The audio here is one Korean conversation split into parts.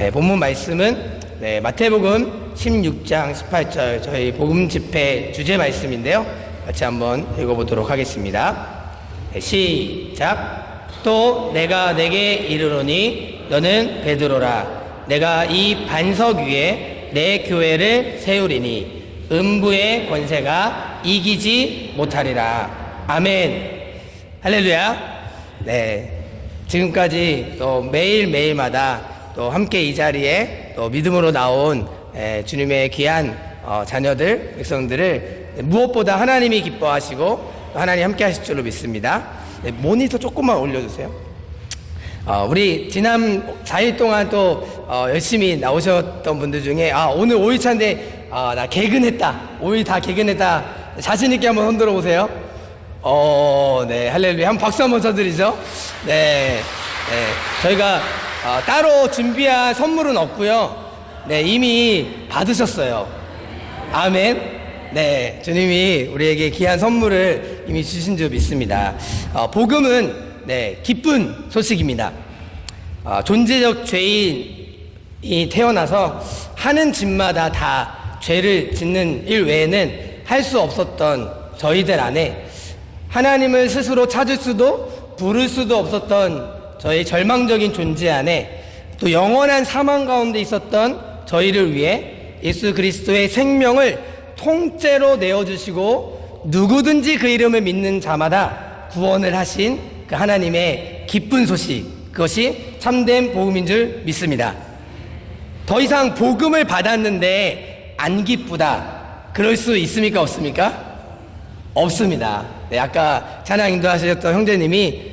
본문 말씀은 마태복음 16장 18절 저희 복음 집회 주제 말씀인데요. 같이 한번 읽어보도록 하겠습니다. 시작. 또 내가 내게 이르노니 너는 베드로라. 내가 이 반석 위에 내 교회를 세우리니 음부의 권세가 이기지 못하리라. 아멘. 할렐루야. 지금까지 또 매일매일마다 또 함께 이 자리에 또 믿음으로 나온 주님의 귀한 자녀들, 백성들을 무엇보다 하나님이 기뻐하시고 하나님 함께 하실 줄로 믿습니다. 모니터 조금만 올려주세요. 우리 지난 4일 동안 또 열심히 나오셨던 분들 중에 오늘 5일차인데 나 개근했다, 5일 다 개근했다, 자신있게 한번 흔들어 보세요. 네, 할렐루야. 한번 박수 한번 쳐드리죠. 저희가 따로 준비한 선물은 없고요. 이미 받으셨어요. 아멘. 주님이 우리에게 귀한 선물을 이미 주신 줄 믿습니다. 복음은 기쁜 소식입니다. 존재적 죄인이 태어나서 하는 짓마다 다 죄를 짓는 일 외에는 할 수 없었던 저희들 안에 하나님을 스스로 찾을 수도 부를 수도 없었던 저희 절망적인 존재 안에 또 영원한 사망 가운데 있었던 저희를 위해 예수 그리스도의 생명을 통째로 내어주시고 누구든지 그 이름을 믿는 자마다 구원을 하신 그 하나님의 기쁜 소식, 그것이 참된 복음인 줄 믿습니다. 더 이상 복음을 받았는데 안 기쁘다, 그럴 수 있습니까? 없습니까? 없습니다. 아까 찬양 인도하셨던 형제님이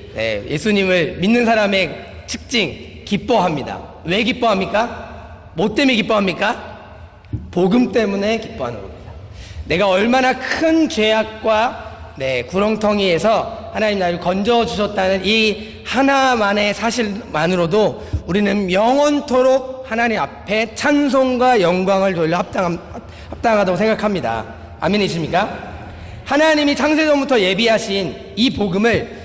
예수님을 믿는 사람의 특징, 기뻐합니다. 왜 기뻐합니까? 뭐 때문에 기뻐합니까? 복음 때문에 기뻐하는 겁니다. 내가 얼마나 큰 죄악과 구렁텅이에서 하나님 나를 건져주셨다는 이 하나만의 사실만으로도 우리는 영원토록 하나님 앞에 찬송과 영광을 돌려 합당하다고 생각합니다. 아멘이십니까? 하나님이 창세전부터 예비하신 이 복음을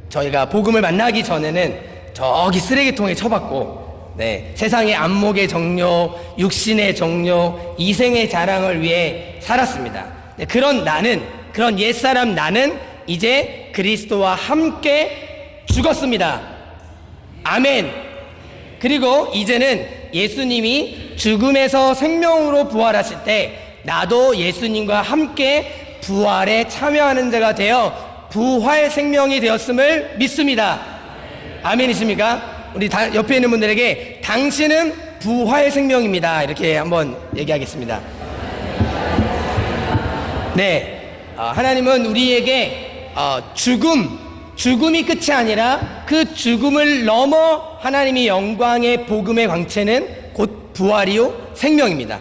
저희가 복음을 만나기 전에는 저기 쓰레기통에 쳐박고 세상의 안목의 정욕, 육신의 정욕, 이생의 자랑을 위해 살았습니다. 그런 나는, 그런 옛사람 나는 이제 그리스도와 함께 죽었습니다. 아멘. 그리고 이제는 예수님이 죽음에서 생명으로 부활하실 때 나도 예수님과 함께 부활에 참여하는 자가 되어 부활 생명이 되었음을 믿습니다. 아멘이십니까? 우리 옆에 있는 분들에게 당신은 부활 생명입니다, 이렇게 한번 얘기하겠습니다. 하나님은 우리에게 죽음이 끝이 아니라 그 죽음을 넘어 하나님이 영광의 복음의 광채는 곧 부활이요 생명입니다.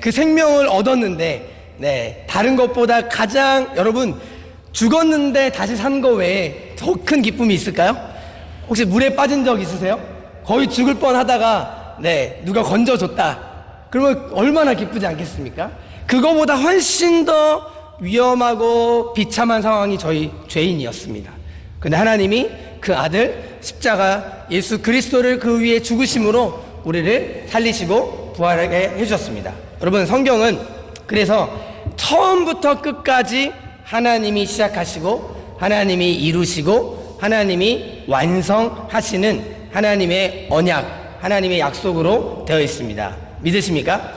그 생명을 얻었는데 다른 것보다 가장, 여러분 죽었는데 다시 산 거 외에 더 큰 기쁨이 있을까요? 혹시 물에 빠진 적 있으세요? 거의 죽을 뻔 하다가 누가 건져줬다, 그러면 얼마나 기쁘지 않겠습니까? 그거보다 훨씬 더 위험하고 비참한 상황이 저희 죄인이었습니다. 근데 하나님이 그 아들 십자가 예수 그리스도를 그 위에 죽으심으로 우리를 살리시고 부활하게 해주셨습니다. 여러분, 성경은 그래서 처음부터 끝까지 하나님이 시작하시고 하나님이 이루시고 하나님이 완성하시는 하나님의 언약, 하나님의 약속으로 되어 있습니다. 믿으십니까?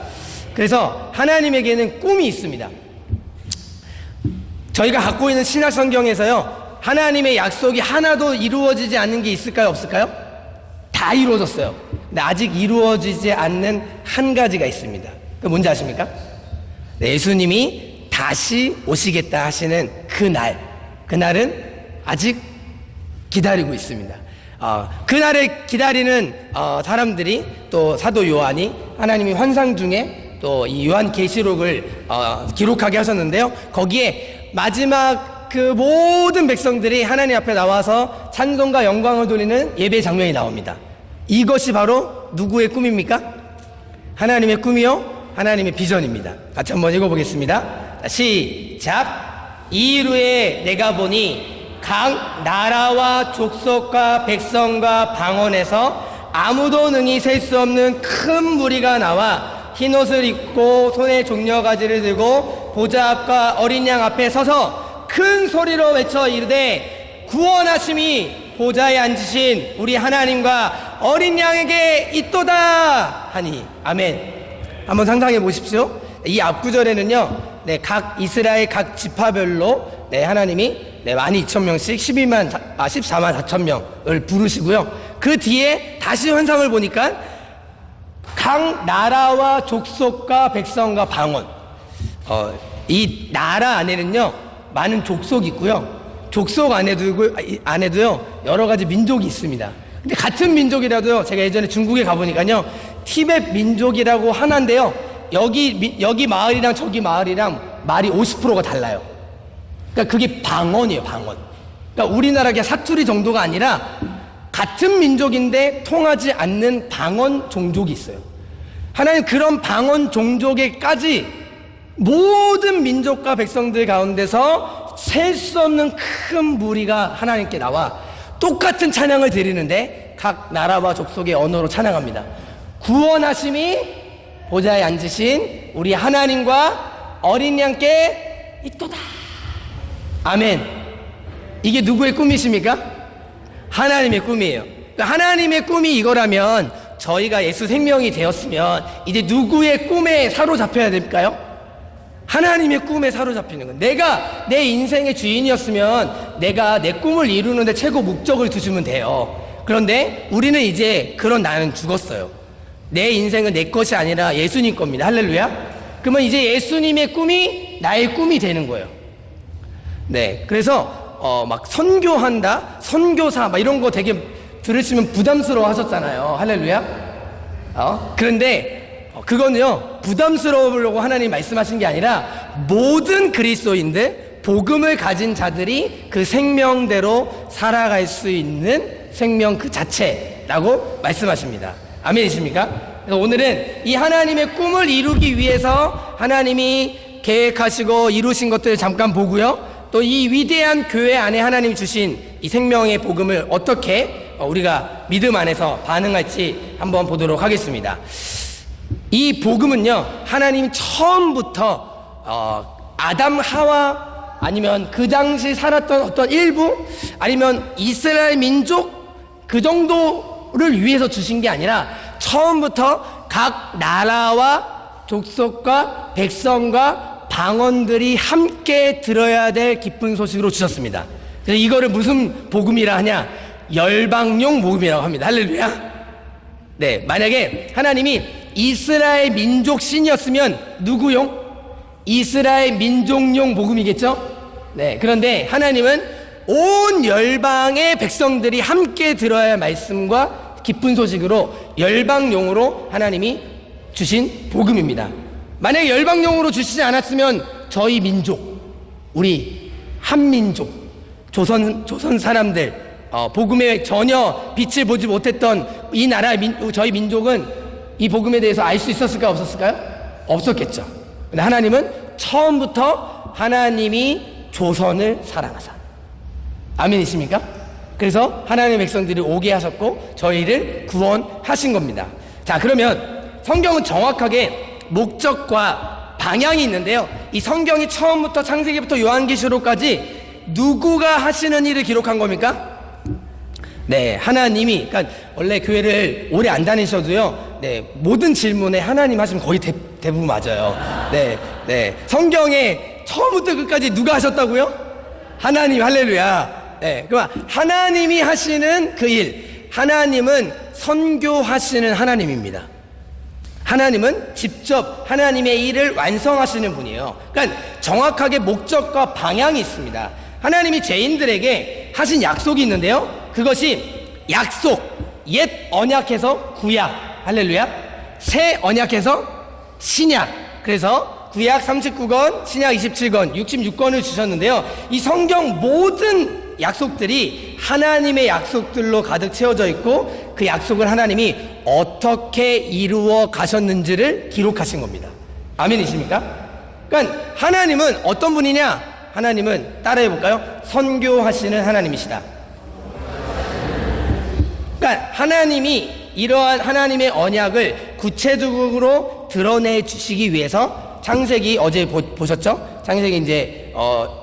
그래서 하나님에게는 꿈이 있습니다. 저희가 갖고 있는 신약 성경에서요, 하나님의 약속이 하나도 이루어지지 않는 게 있을까요? 없을까요? 다 이루어졌어요. 근데 아직 이루어지지 않는 한 가지가 있습니다. 그게 뭔지 아십니까? 예수님이 다시 오시겠다 하시는 그날은 아직 기다리고 있습니다. 그날을 기다리는 사람들이, 또 사도 요한이 하나님이 환상 중에 또 이 요한계시록을 기록하게 하셨는데요, 거기에 마지막 그 모든 백성들이 하나님 앞에 나와서 찬송과 영광을 돌리는 예배 장면이 나옵니다. 이것이 바로 누구의 꿈입니까? 하나님의 꿈이요, 하나님의 비전입니다. 같이 한번 읽어보겠습니다. 시작. 이후에 내가 보니 각 나라와 족속과 백성과 방언에서 아무도 능히 셀 수 없는 큰 무리가 나와 흰옷을 입고 손에 종려가지를 들고 보좌 앞과 어린 양 앞에 서서 큰 소리로 외쳐 이르되 구원하심이 보좌에 앉으신 우리 하나님과 어린 양에게 있도다 하니. 아멘. 한번 상상해 보십시오. 이 앞구절에는요, 각 이스라엘 각 지파별로 하나님이 12,000명씩 14만 4천 명을 부르시고요. 그 뒤에 다시 환상을 보니까 각 나라와 족속과 백성과 방언, 이 나라 안에는요 많은 족속이 있고요, 족속 안에도요 여러 가지 민족이 있습니다. 근데 같은 민족이라도요, 제가 예전에 중국에 가보니까요 티벳 민족이라고 하나인데요, 여기 마을이랑 저기 마을이랑 말이 50%가 달라요. 그러니까 그게 방언이에요, 방언. 그러니까 우리나라 그냥 사투리 정도가 아니라 같은 민족인데 통하지 않는 방언 종족이 있어요. 하나님 그런 방언 종족에까지 모든 민족과 백성들 가운데서 셀 수 없는 큰 무리가 하나님께 나와 똑같은 찬양을 드리는데 각 나라와 족속의 언어로 찬양합니다. 구원하심이 보좌에 앉으신 우리 하나님과 어린 양께 있도다. 아멘. 이게 누구의 꿈이십니까? 하나님의 꿈이에요. 하나님의 꿈이 이거라면 저희가 예수 생명이 되었으면 이제 누구의 꿈에 사로잡혀야 될까요? 하나님의 꿈에 사로잡히는 건, 내가 내 인생의 주인이었으면 내가 내 꿈을 이루는데 최고 목적을 두시면 돼요. 그런데 우리는 이제 그런 나는 죽었어요. 내 인생은 내 것이 아니라 예수님 겁니다. 할렐루야. 그러면 이제 예수님의 꿈이 나의 꿈이 되는 거예요. 그래서 막 선교한다, 선교사 막 이런 거 되게 들으시면 부담스러워 하셨잖아요. 할렐루야. 그런데 그거는요 부담스러우려고 하나님 말씀하신 게 아니라 모든 그리스도인들, 복음을 가진 자들이 그 생명대로 살아갈 수 있는 생명 그 자체라고 말씀하십니다. 아멘이십니까? 그래서 오늘은 이 하나님의 꿈을 이루기 위해서 하나님이 계획하시고 이루신 것들을 잠깐 보고요, 또 이 위대한 교회 안에 하나님이 주신 이 생명의 복음을 어떻게 우리가 믿음 안에서 반응할지 한번 보도록 하겠습니다. 이 복음은요, 하나님이 처음부터 아담 하와 아니면 그 당시 살았던 어떤 일부 아니면 이스라엘 민족 그 정도를 위해서 주신 게 아니라 처음부터 각 나라와 족속과 백성과 방언들이 함께 들어야 될 기쁜 소식으로 주셨습니다. 그래서 이거를 무슨 복음이라 하냐? 열방용 복음이라고 합니다. 할렐루야. 만약에 하나님이 이스라엘 민족 신이었으면 누구용? 이스라엘 민족용 복음이겠죠? 그런데 하나님은 온 열방의 백성들이 함께 들어야 할 말씀과 기쁜 소식으로 열방용으로 하나님이 주신 복음입니다. 만약에 열방용으로 주시지 않았으면 저희 민족, 우리 한민족, 조선 사람들, 복음에 전혀 빛을 보지 못했던 이 나라 저희 민족은 이 복음에 대해서 알 수 있었을까요? 없었을까요? 없었겠죠. 근데 하나님은 처음부터 하나님이 조선을 사랑하사. 아멘이십니까? 그래서 하나님의 백성들이 오게 하셨고 저희를 구원하신 겁니다. 자, 그러면 성경은 정확하게 목적과 방향이 있는데요, 이 성경이 처음부터 창세기부터 요한계시록까지 누구가 하시는 일을 기록한 겁니까? 하나님이. 그러니까 원래 교회를 오래 안 다니셔도요, 모든 질문에 하나님 하시면 거의 대부분 맞아요. 성경에 처음부터 끝까지 누가 하셨다고요? 하나님. 할렐루야. 그럼 하나님이 하시는 그 일, 하나님은 선교하시는 하나님입니다. 하나님은 직접 하나님의 일을 완성하시는 분이에요. 그러니까 정확하게 목적과 방향이 있습니다. 하나님이 죄인들에게 하신 약속이 있는데요, 그것이 약속, 옛 언약에서 구약, 할렐루야, 새 언약에서 신약. 그래서 구약 39권, 신약 27권, 66권을 주셨는데요, 이 성경 모든 약속들이 하나님의 약속들로 가득 채워져 있고 그 약속을 하나님이 어떻게 이루어 가셨는지를 기록하신 겁니다. 아멘이십니까? 그러니까 하나님은 어떤 분이냐? 하나님은 따라해 볼까요? 선교하시는 하나님이시다. 그러니까 하나님이 이러한 하나님의 언약을 구체적으로 드러내 주시기 위해서 창세기 어제 보셨죠? 창세기 이제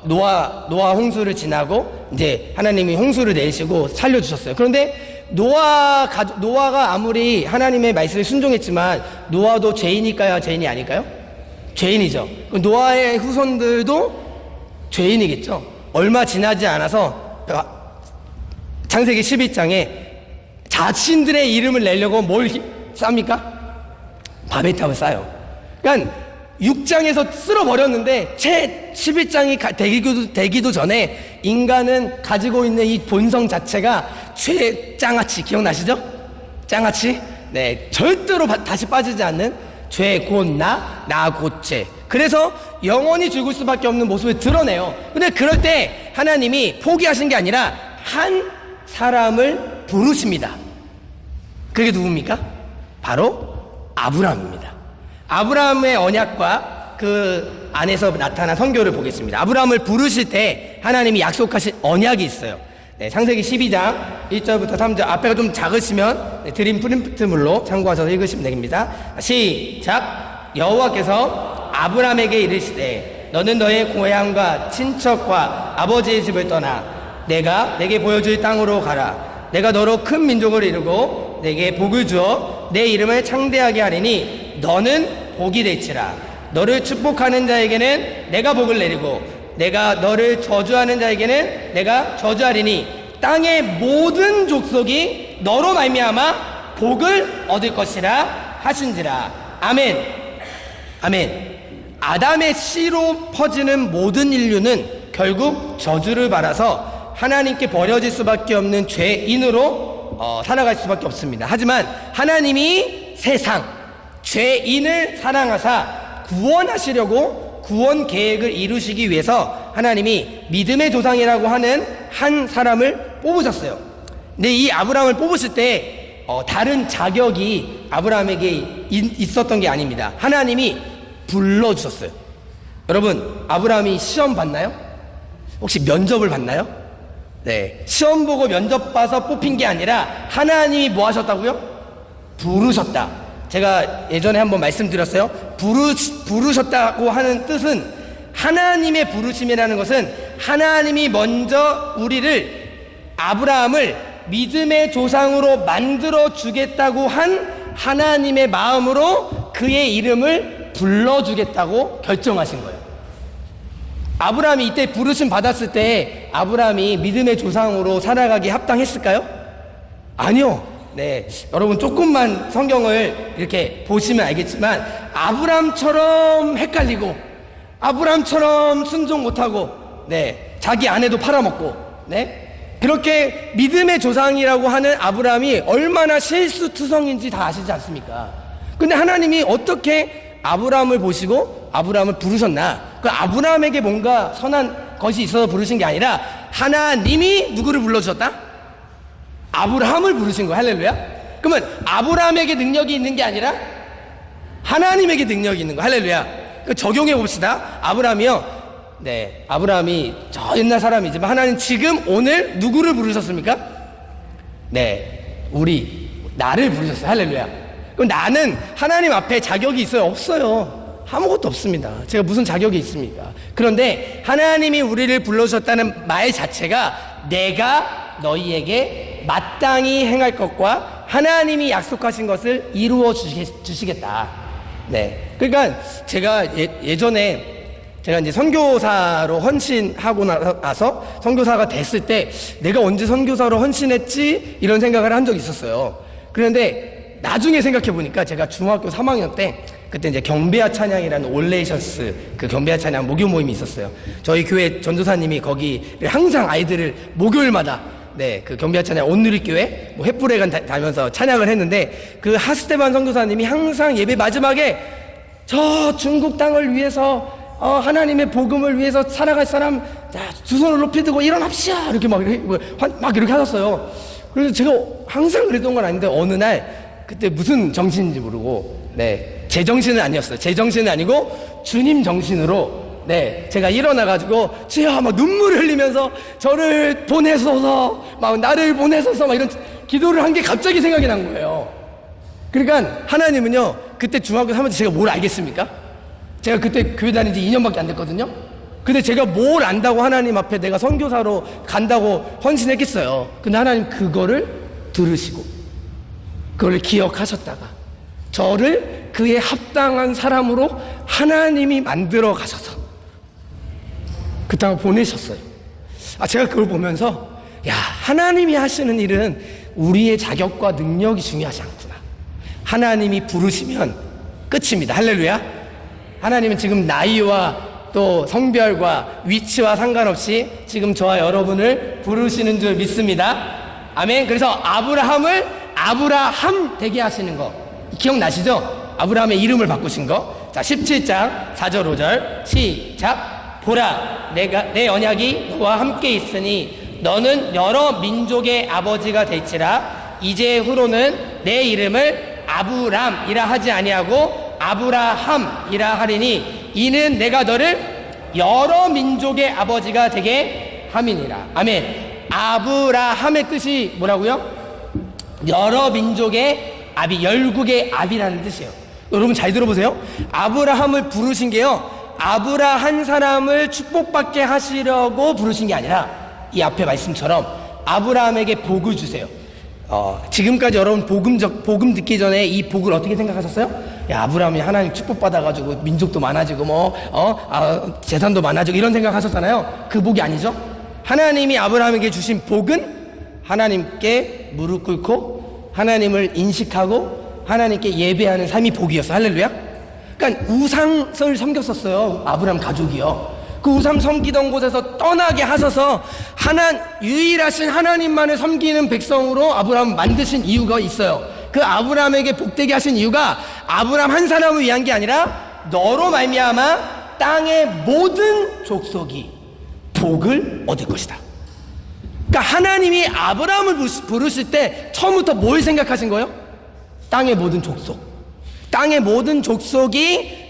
노아 홍수를 지나고 이제 하나님이 홍수를 내리시고 살려주셨어요. 그런데 노아가 아무리 하나님의 말씀에 순종했지만 노아도 죄인일까요? 죄인이 아닐까요? 죄인이죠. 노아의 후손들도 죄인이겠죠. 얼마 지나지 않아서 창세기 11장에 자신들의 이름을 내려고 뭘 쌉니까? 바벨탑을 쌓아요. 그러니까 6장에서 쓸어버렸는데 채 11장이 되기도 전에 인간은 가지고 있는 이 본성 자체가 짱아치, 기억나시죠? 짱아치? 네, 절대로 다시 빠지지 않는 죄 곧 나 곧 죄. 그래서 영원히 죽을 수밖에 없는 모습을 드러내요. 근데 그럴 때 하나님이 포기하신 게 아니라 한 사람을 부르십니다. 그게 누굽니까? 바로 아브라함입니다. 아브라함의 언약과 그 안에서 나타난 선교를 보겠습니다. 아브라함을 부르실 때 하나님이 약속하신 언약이 있어요. 네, 창세기 12장 1절부터 3절, 앞에가 좀 작으시면 드림 프린트물로 참고하셔서 읽으시면 됩니다. 시작. 여호와께서 아브라함에게 이르시되 너는 너의 고향과 친척과 아버지의 집을 떠나 내가 내게 보여줄 땅으로 가라. 내가 너로 큰 민족을 이루고 내게 복을 주어 내 이름을 창대하게 하리니 너는 복이 될지라. 너를 축복하는 자에게는 내가 복을 내리고 내가 너를 저주하는 자에게는 내가 저주하리니 땅의 모든 족속이 너로 말미암아 복을 얻을 것이라 하신지라. 아멘. 아멘. 아담의 씨로 퍼지는 모든 인류는 결국 저주를 받아서 하나님께 버려질 수밖에 없는 죄인으로 살아갈 수밖에 없습니다. 하지만 하나님이 세상 죄인을 사랑하사 구원하시려고 구원 계획을 이루시기 위해서 하나님이 믿음의 조상이라고 하는 한 사람을 뽑으셨어요. 근데 이 아브라함을 뽑으실 때 다른 자격이 아브라함에게 있었던 게 아닙니다. 하나님이 불러주셨어요. 여러분, 아브라함이 시험 봤나요? 혹시 면접을 봤나요? 네, 시험 보고 면접 봐서 뽑힌 게 아니라 하나님이 뭐 하셨다고요? 부르셨다. 제가 예전에 한번 말씀드렸어요. 부르셨다고 하는 뜻은, 하나님의 부르심이라는 것은 하나님이 먼저 아브라함을 믿음의 조상으로 만들어 주겠다고 한 하나님의 마음으로 그의 이름을 불러주겠다고 결정하신 거예요. 아브라함이 이때 부르심 받았을 때 아브라함이 믿음의 조상으로 살아가기 합당했을까요? 아니요. 네, 여러분 조금만 성경을 이렇게 보시면 알겠지만 아브라함처럼 헷갈리고 아브라함처럼 순종 못하고 네, 자기 아내도 팔아먹고 네, 그렇게 믿음의 조상이라고 하는 아브라함이 얼마나 실수투성인지 다 아시지 않습니까? 근데 하나님이 어떻게 아브라함을 보시고 아브라함을 부르셨나? 그 아브라함에게 뭔가 선한 것이 있어서 부르신 게 아니라 하나님이 누구를 불러주셨다? 아브라함을 부르신 거예요. 할렐루야. 그러면 아브라함에게 능력이 있는 게 아니라 하나님에게 능력이 있는 거예요. 할렐루야. 적용해 봅시다. 아브라함이요. 네, 아브라함이 저 옛날 사람이지만 하나님 지금 오늘 누구를 부르셨습니까? 네, 나를 부르셨어요. 할렐루야. 그럼 나는 하나님 앞에 자격이 있어요? 없어요. 아무것도 없습니다. 제가 무슨 자격이 있습니까? 그런데 하나님이 우리를 불러주셨다는 말 자체가 내가 너희에게 마땅히 행할 것과 하나님이 약속하신 것을 이루어 주시겠다. 네. 그러니까 제가 예전에 제가 이제 선교사로 헌신하고 나서 선교사가 됐을 때 내가 언제 선교사로 헌신했지? 이런 생각을 한 적이 있었어요. 그런데 나중에 생각해 보니까 제가 중학교 3학년 때 그때 이제 경배와 찬양이라는 올레이션스 그 경배와 찬양 목요 모임이 있었어요. 저희 교회 전도사님이 거기를 항상 아이들을 목요일마다 네, 그 경배와 찬양 온누리교회 횃불회관 다니면서 찬양을 했는데 그 하스테반 선교사님이 항상 예배 마지막에 저 중국 땅을 위해서 하나님의 복음을 위해서 살아갈 사람 자, 두 손을 높이 들고 일어납시다 이렇게 막 이렇게 하셨어요. 그래서 제가 항상 그랬던 건 아닌데 어느 날 그때 무슨 정신인지 모르고 네, 제 정신은 아니었어요. 제 정신은 아니고 주님 정신으로 네, 제가 일어나가지고 주여 막 눈물을 흘리면서 저를 보내소서 막 나를 보내소서 막 이런 기도를 한 게 갑자기 생각이 난 거예요. 그러니까 하나님은요, 그때 중학교 3학년 때 제가 뭘 알겠습니까? 제가 그때 교회 다닌 지 2년밖에 안 됐거든요. 근데 제가 뭘 안다고 하나님 앞에 내가 선교사로 간다고 헌신했겠어요. 근데 하나님 그거를 들으시고 그걸 기억하셨다가 저를 그에 합당한 사람으로 하나님이 만들어 가셔서 그 땅을 보내셨어요. 제가 그걸 보면서 하나님이 하시는 일은 우리의 자격과 능력이 중요하지 않구나. 하나님이 부르시면 끝입니다. 할렐루야. 하나님은 지금 나이와 또 성별과 위치와 상관없이 지금 저와 여러분을 부르시는 줄 믿습니다. 아멘. 그래서 아브라함을 아브라함 되게 하시는 거 기억나시죠? 아브라함의 이름을 바꾸신 거. 자, 17장 4절 5절 시작. 보라, 내 언약이 너와 함께 있으니 너는 여러 민족의 아버지가 될지라. 이제 후로는 내 이름을 아브람이라 하지 아니하고 아브라함이라 하리니 이는 내가 너를 여러 민족의 아버지가 되게 함이니라. 아멘. 아브라함의 뜻이 뭐라고요? 여러 민족의 아비, 열국의 아비라는 뜻이에요. 여러분 잘 들어보세요. 아브라함을 부르신 게요, 아브라함 한 사람을 축복받게 하시려고 부르신 게 아니라 이 앞에 말씀처럼 아브라함에게 복을 주세요. 지금까지 여러분 복음 듣기 전에 이 복을 어떻게 생각하셨어요? 아브라함이 하나님 축복받아가지고 민족도 많아지고 재산도 많아지고 이런 생각하셨잖아요. 그 복이 아니죠. 하나님이 아브라함에게 주신 복은 하나님께 무릎 꿇고 하나님을 인식하고 하나님께 예배하는 삶이 복이었어. 할렐루야. 그러니까 우상을 섬겼었어요. 아브라함 가족이요. 그 우상 섬기던 곳에서 떠나게 하셔서 유일하신 하나님만을 섬기는 백성으로 아브라함을 만드신 이유가 있어요. 그 아브라함에게 복되게 하신 이유가 아브라함 한 사람을 위한 게 아니라 너로 말미암아 땅의 모든 족속이 복을 얻을 것이다. 그러니까 하나님이 아브라함을 부르실 때 처음부터 뭘 생각하신 거예요? 땅의 모든 족속. 땅의 모든 족속이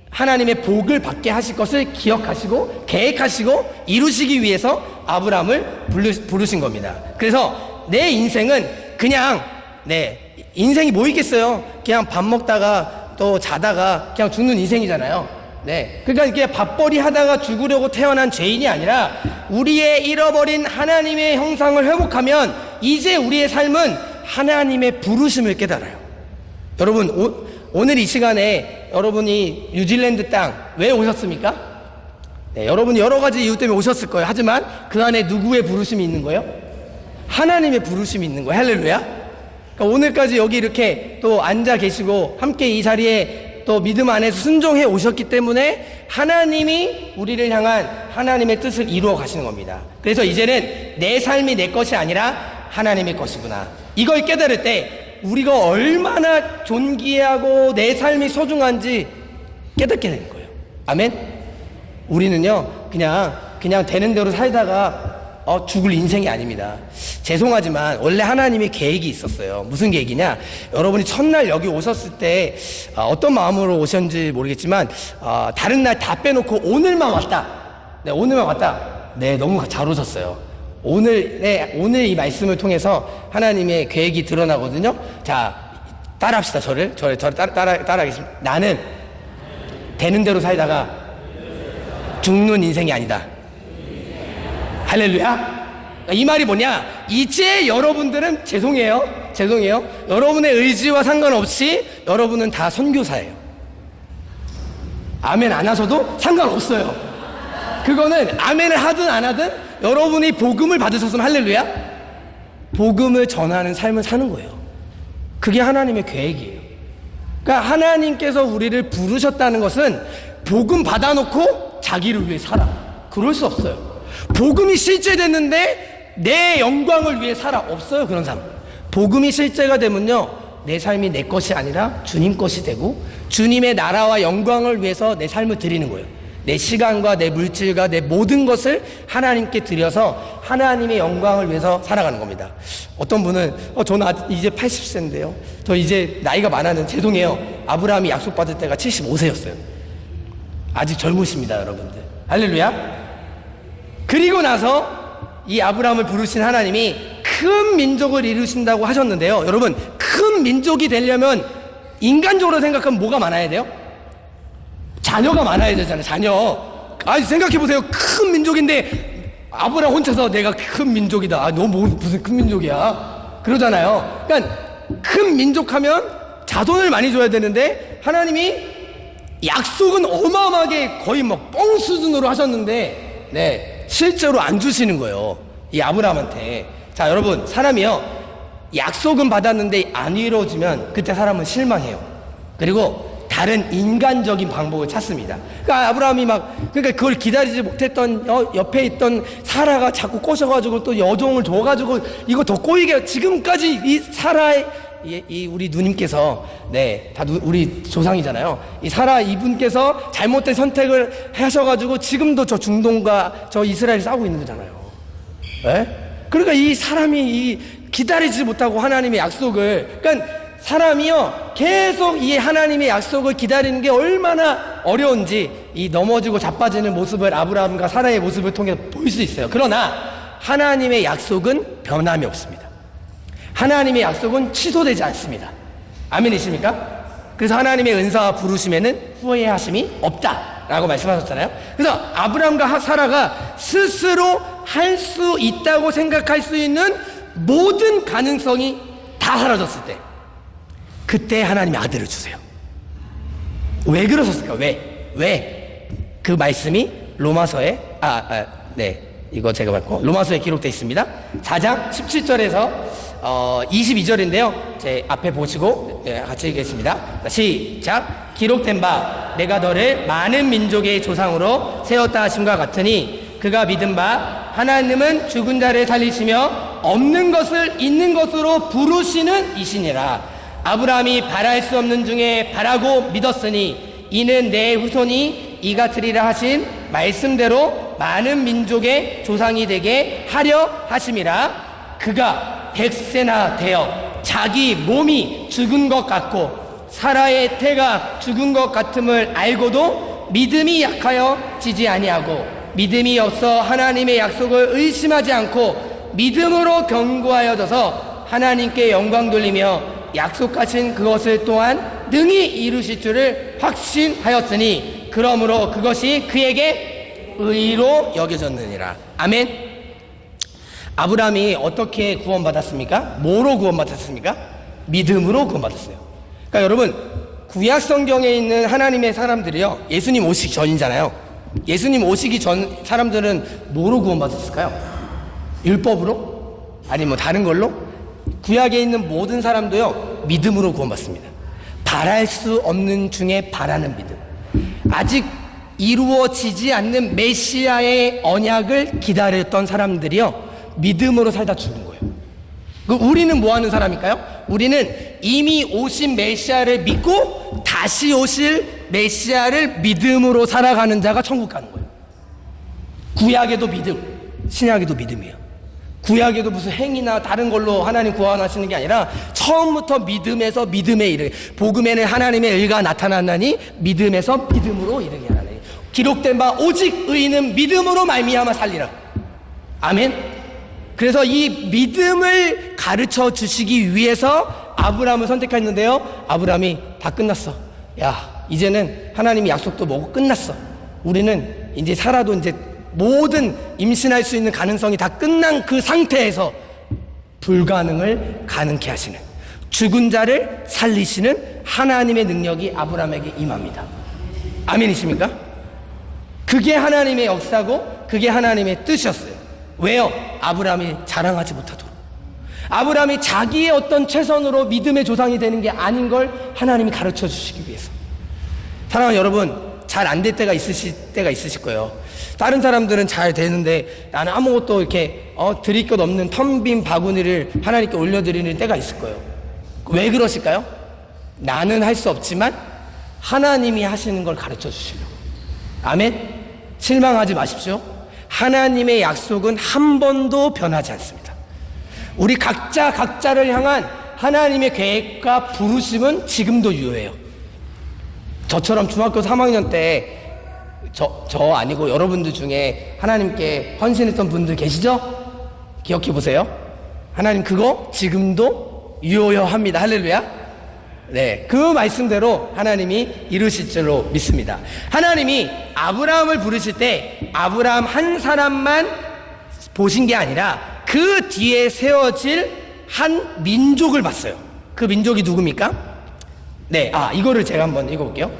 하나님의 복을 받게 하실 것을 기억하시고 계획하시고 이루시기 위해서 아브라함을 부르신 겁니다. 그래서 내 인생은 그냥 인생이 뭐 있겠어요? 그냥 밥 먹다가 또 자다가 그냥 죽는 인생이잖아요. 그러니까 이렇게 밥벌이 하다가 죽으려고 태어난 죄인이 아니라 우리의 잃어버린 하나님의 형상을 회복하면 이제 우리의 삶은 하나님의 부르심을 깨달아요. 여러분 오늘 이 시간에 여러분이 뉴질랜드 땅 왜 오셨습니까? 여러분이 여러 가지 이유 때문에 오셨을 거예요. 하지만 그 안에 누구의 부르심이 있는 거예요? 하나님의 부르심이 있는 거예요. 할렐루야. 그러니까 오늘까지 여기 이렇게 또 앉아 계시고 함께 이 자리에 또 믿음 안에서 순종해 오셨기 때문에 하나님이 우리를 향한 하나님의 뜻을 이루어 가시는 겁니다. 그래서 이제는 내 삶이 내 것이 아니라 하나님의 것이구나. 이걸 깨달을 때 우리가 얼마나 존귀하고 내 삶이 소중한지 깨닫게 되는 거예요. 아멘. 우리는요 그냥 되는 대로 살다가 죽을 인생이 아닙니다. 죄송하지만 원래 하나님의 계획이 있었어요. 무슨 계획이냐? 여러분이 첫날 여기 오셨을 때 어떤 마음으로 오셨는지 모르겠지만 다른 날 다 빼놓고 오늘만 왔다. 오늘만 왔다. 너무 잘 오셨어요. 오늘 이 말씀을 통해서 하나님의 계획이 드러나거든요. 자, 따라합시다. 저를 따라하겠습니다. 나는 되는 대로 살다가 죽는 인생이 아니다. 할렐루야. 이 말이 뭐냐? 이제 여러분들은 죄송해요. 여러분의 의지와 상관없이 여러분은 다 선교사예요. 아멘 안 하셔도 상관없어요. 그거는 아멘을 하든 안 하든 여러분이 복음을 받으셨으면 할렐루야. 복음을 전하는 삶을 사는 거예요. 그게 하나님의 계획이에요. 그러니까 하나님께서 우리를 부르셨다는 것은 복음 받아놓고 자기를 위해 살아. 그럴 수 없어요. 복음이 실제됐는데 내 영광을 위해 살아. 없어요. 그런 사람. 복음이 실제가 되면요 내 삶이 내 것이 아니라 주님 것이 되고 주님의 나라와 영광을 위해서 내 삶을 드리는 거예요. 내 시간과 내 물질과 내 모든 것을 하나님께 드려서 하나님의 영광을 위해서 살아가는 겁니다. 어떤 분은 저는 이제 80세인데요 저 이제 나이가 많았는데 죄송해요. 아브라함이 약속받을 때가 75세였어요 아직 젊으십니다 여러분들. 할렐루야. 그리고 나서 이 아브라함을 부르신 하나님이 큰 민족을 이루신다고 하셨는데요. 여러분 큰 민족이 되려면 인간적으로 생각하면 뭐가 많아야 돼요? 자녀가 많아야 되잖아요. 자녀. 아니 생각해보세요. 큰 민족인데 아브라함 혼자서 내가 큰 민족이다. 아, 너 무슨 큰 민족이야? 그러잖아요. 그러니까 큰 민족하면 자손을 많이 줘야 되는데 하나님이 약속은 어마어마하게 거의 막 뻥 수준으로 하셨는데 네, 실제로 안 주시는 거예요. 이 아브라함한테. 자, 여러분, 사람이요, 약속은 받았는데 안 이루어지면 그때 사람은 실망해요. 그리고 다른 인간적인 방법을 찾습니다. 그러니까 아브라함이 그러니까 그걸 기다리지 못했던 옆에 있던 사라가 자꾸 꼬셔가지고 또 여종을 줘가지고 이거 더 꼬이게 지금까지 이 사라의 이 우리 누님께서 네, 다 우리 조상이잖아요. 이 사라 이분께서 잘못된 선택을 하셔가지고 지금도 저 중동과 저 이스라엘이 싸우고 있는 거잖아요. 네? 그러니까 이 사람이 기다리지 못하고 하나님의 약속을, 그러니까 사람이요 계속 이 하나님의 약속을 기다리는 게 얼마나 어려운지 이 넘어지고 자빠지는 모습을 아브라함과 사라의 모습을 통해 볼 수 있어요. 그러나 하나님의 약속은 변함이 없습니다. 하나님의 약속은 취소되지 않습니다. 아멘이십니까? 그래서 하나님의 은사와 부르심에는 후회하심이 없다라고 말씀하셨잖아요. 그래서 아브라함과 사라가 스스로 할 수 있다고 생각할 수 있는 모든 가능성이 다 사라졌을 때 그때 하나님이 아들을 주세요. 왜 그러셨을까? 왜? 그 말씀이 로마서에 이거 제가 봤고 로마서에 기록되어 있습니다. 4장 17절에서 22절인데요. 제 앞에 보시고 같이 읽겠습니다. 시작. 기록된 바 내가 너를 많은 민족의 조상으로 세웠다 하심과 같으니 그가 믿은 바 하나님은 죽은 자를 살리시며 없는 것을 있는 것으로 부르시는 이시니라. 아브라함이 바랄 수 없는 중에 바라고 믿었으니 이는 내 후손이 이같으리라 하신 말씀대로 많은 민족의 조상이 되게 하려 하심이라. 그가 100세나 되어 자기 몸이 죽은 것 같고 사라의 태가 죽은 것 같음을 알고도 믿음이 약하여 지지 아니하고 믿음이 없어 하나님의 약속을 의심하지 않고 믿음으로 견고하여져서 하나님께 영광 돌리며 약속하신 그것을 또한 능히 이루실 줄을 확신하였으니 그러므로 그것이 그에게 의로 여겨졌느니라. 아멘. 아브라함이 어떻게 구원받았습니까? 뭐로 구원받았습니까? 믿음으로 구원받았어요. 그러니까 여러분, 구약 성경에 있는 하나님의 사람들이요, 예수님 오시기 전이잖아요. 예수님 오시기 전 사람들은 뭐로 구원받았을까요? 율법으로? 아니면 다른 걸로? 구약에 있는 모든 사람도요 믿음으로 구원받습니다. 바랄 수 없는 중에 바라는 믿음. 아직 이루어지지 않는 메시아의 언약을 기다렸던 사람들이요 믿음으로 살다 죽은 거예요. 우리는 뭐 하는 사람일까요? 우리는 이미 오신 메시아를 믿고 다시 오실 메시아를 믿음으로 살아가는 자가 천국 가는 거예요. 구약에도 믿음, 신약에도 믿음이에요. 구약에도 무슨 행위나 다른 걸로 하나님 구원하시는 게 아니라 처음부터 믿음에서 믿음에 이르게, 복음에는 하나님의 의가 나타났나니 믿음에서 믿음으로 이르게 하나니 기록된 바 오직 의인은 믿음으로 말미암아 살리라. 아멘. 그래서 이 믿음을 가르쳐 주시기 위해서 아브라함을 선택했는데요, 아브라함이 다 끝났어. 야, 이제는 하나님이 약속도 먹고 끝났어. 우리는 이제 살아도 이제 모든 임신할 수 있는 가능성이 다 끝난 그 상태에서 불가능을 가능케 하시는, 죽은 자를 살리시는 하나님의 능력이 아브라함에게 임합니다. 아멘이십니까? 그게 하나님의 역사고 그게 하나님의 뜻이었어요. 왜요? 아브라함이 자랑하지 못하도록, 아브라함이 자기의 어떤 최선으로 믿음의 조상이 되는 게 아닌 걸 하나님이 가르쳐 주시기 위해서. 사랑하는 여러분, 잘 안 될 때가 있으실 거예요. 다른 사람들은 잘 되는데 나는 아무것도 이렇게 드릴 것 없는 텅 빈 바구니를 하나님께 올려드리는 때가 있을 거예요. 왜 그러실까요? 나는 할 수 없지만 하나님이 하시는 걸 가르쳐 주시려고. 아멘. 실망하지 마십시오. 하나님의 약속은 한 번도 변하지 않습니다. 우리 각자를 향한 하나님의 계획과 부르심은 지금도 유효해요. 저처럼 중학교 3학년 때 저 아니고 여러분들 중에 하나님께 헌신했던 분들 계시죠? 기억해 보세요. 하나님 그거 지금도 유효합니다. 할렐루야. 네, 그 말씀대로 하나님이 이루실 줄로 믿습니다. 하나님이 아브라함을 부르실 때 아브라함 한 사람만 보신 게 아니라 그 뒤에 세워질 한 민족을 봤어요. 그 민족이 누굽니까? 네, 이거를 제가 한번 읽어볼게요.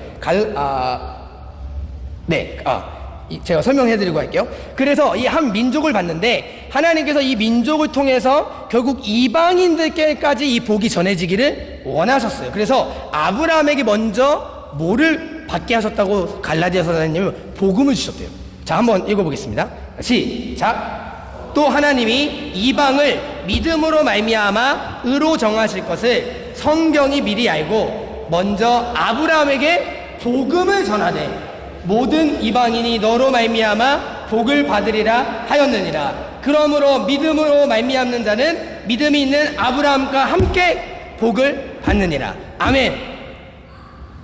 제가 설명해드리고 할게요. 그래서 이 한 민족을 봤는데 하나님께서 이 민족을 통해서 결국 이방인들께까지 이 복이 전해지기를 원하셨어요. 그래서 아브라함에게 먼저 뭐를 받게 하셨다고 갈라디아서 하나님은 복음을 주셨대요. 자, 한번 읽어보겠습니다. 시작. 또 하나님이 이방을 믿음으로 말미암아 의로 정하실 것을 성경이 미리 알고 먼저 아브라함에게 복음을 전하되 모든 이방인이 너로 말미암아 복을 받으리라 하였느니라. 그러므로 믿음으로 말미암는 자는 믿음이 있는 아브라함과 함께 복을 받느니라. 아멘.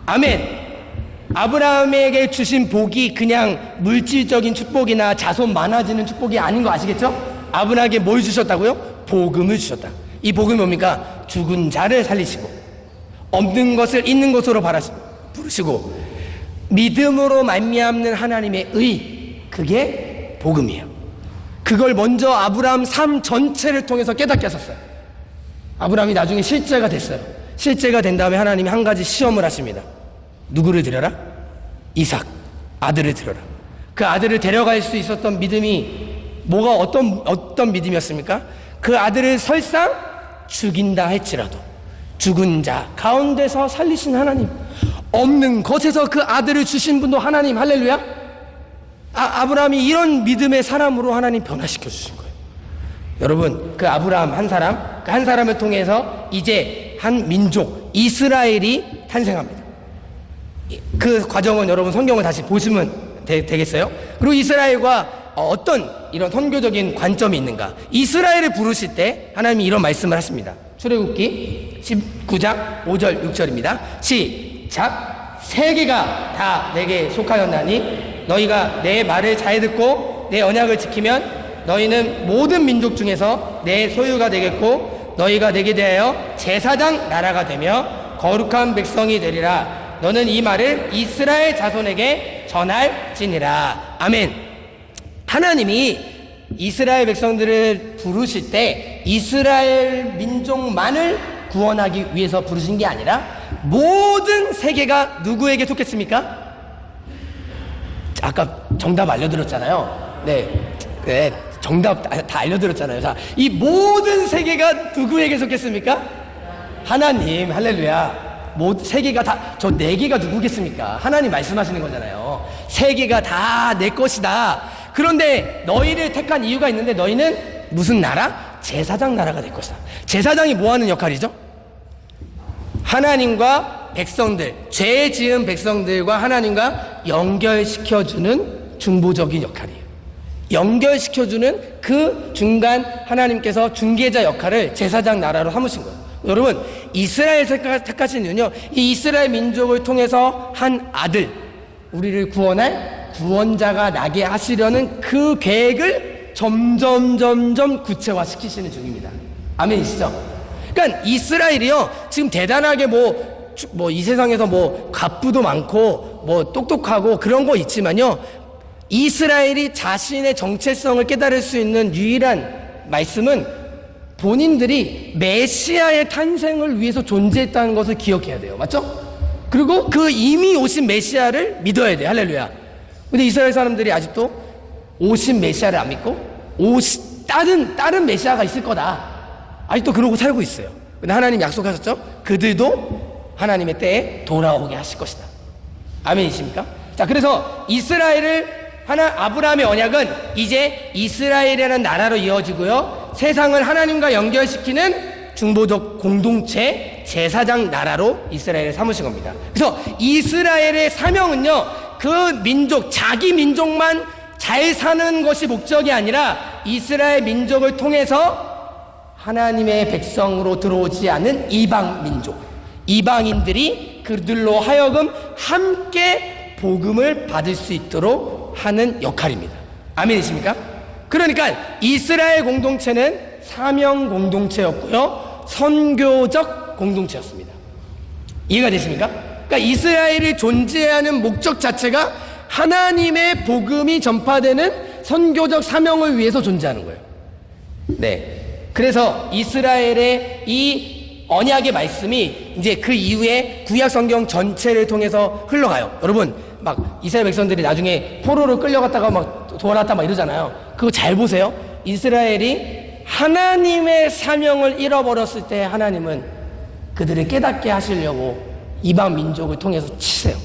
아멘. 아브라함에게 주신 복이 그냥 물질적인 축복이나 자손 많아지는 축복이 아닌 거 아시겠죠? 아브라함에게 뭘 주셨다고요? 복음을 주셨다. 이 복음이 뭡니까? 죽은 자를 살리시고 없는 것을 있는 것으로 부르시고 믿음으로 말미암는 하나님의 의, 그게 복음이에요. 그걸 먼저 아브라함 삶 전체를 통해서 깨닫게 하셨어요. 아브라함이 나중에 실제가 됐어요. 실제가 된 다음에 하나님이 한 가지 시험을 하십니다. 누구를 드려라? 이삭, 아들을 드려라. 그 아들을 데려갈 수 있었던 믿음이 뭐가 어떤 믿음이었습니까? 그 아들을 설상 죽인다 할지라도 죽은 자 가운데서 살리신 하나님, 없는 것에서 그 아들을 주신 분도 하나님. 할렐루야. 아브라함이 이런 믿음의 사람으로 하나님 변화시켜 주신 거예요. 여러분, 그 아브라함 한 사람, 그 한 사람을 통해서 이제 한 민족 이스라엘이 탄생합니다. 그 과정은 여러분 성경을 다시 보시면 되겠어요. 그리고 이스라엘과 어떤 이런 선교적인 관점이 있는가? 이스라엘을 부르실 때 하나님이 이런 말씀을 하십니다. 출애굽기 19장 5절 6절입니다. 시작. 세계가 다 내게 속하였나니 너희가 내 말을 잘 듣고 내 언약을 지키면 너희는 모든 민족 중에서 내 소유가 되겠고 너희가 내게 대하여 제사장 나라가 되며 거룩한 백성이 되리라. 너는 이 말을 이스라엘 자손에게 전할지니라. 아멘. 하나님이 이스라엘 백성들을 부르실 때 이스라엘 민족만을 구원하기 위해서 부르신 게 아니라 모든 세계가 누구에게 속했습니까? 아까 정답 알려드렸잖아요. 네, 정답 다 알려드렸잖아요. 자, 이 모든 세계가 누구에게 속했습니까? 하나님. 할렐루야. 세계가 다, 저 네 개가 누구겠습니까? 하나님 말씀하시는 거잖아요. 세계가 다 내 것이다. 그런데 너희를 택한 이유가 있는데 너희는 무슨 나라? 제사장 나라가 될 것이다. 제사장이 뭐 하는 역할이죠? 하나님과 백성들, 죄 지은 백성들과 하나님과 연결시켜주는 중보적인 역할이에요. 연결시켜주는 그 중간 하나님께서 중개자 역할을 제사장 나라로 삼으신 거예요. 여러분, 이스라엘 택하신 이유는요, 이 이스라엘 민족을 통해서 한 아들, 우리를 구원할 구원자가 나게 하시려는 그 계획을 점점 구체화시키시는 중입니다. 아멘이시죠? 그러니까 이스라엘이요, 지금 대단하게 이 세상에서 갑부도 많고 똑똑하고 그런 거 있지만요, 이스라엘이 자신의 정체성을 깨달을 수 있는 유일한 말씀은 본인들이 메시아의 탄생을 위해서 존재했다는 것을 기억해야 돼요. 맞죠? 그리고 그 이미 오신 메시아를 믿어야 돼요. 할렐루야. 근데 이스라엘 사람들이 아직도 오신 메시아를 안 믿고 다른 메시아가 있을 거다, 아직도 그러고 살고 있어요. 근데 하나님 약속하셨죠? 그들도 하나님의 때에 돌아오게 하실 것이다. 아멘이십니까? 자, 그래서 아브라함의 언약은 이제 이스라엘이라는 나라로 이어지고요, 세상을 하나님과 연결시키는 중보적 공동체 제사장 나라로 이스라엘을 삼으신 겁니다. 그래서 이스라엘의 사명은요, 그 민족, 자기 민족만 잘 사는 것이 목적이 아니라 이스라엘 민족을 통해서 하나님의 백성으로 들어오지 않은 이방 민족, 이방인들이 그들로 하여금 함께 복음을 받을 수 있도록 하는 역할입니다. 아멘이십니까? 그러니까 이스라엘 공동체는 사명 공동체였고요, 선교적 공동체였습니다. 이해가 되십니까? 그러니까 이스라엘이 존재하는 목적 자체가 하나님의 복음이 전파되는 선교적 사명을 위해서 존재하는 거예요. 네. 그래서 이스라엘의 이 언약의 말씀이 이제 그 이후에 구약 성경 전체를 통해서 흘러가요. 여러분, 막 이스라엘 백성들이 나중에 포로로 끌려갔다가 막 돌아왔다 막 이러잖아요. 그거 잘 보세요. 이스라엘이 하나님의 사명을 잃어버렸을 때 하나님은 그들을 깨닫게 하시려고 이방 민족을 통해서 치세요.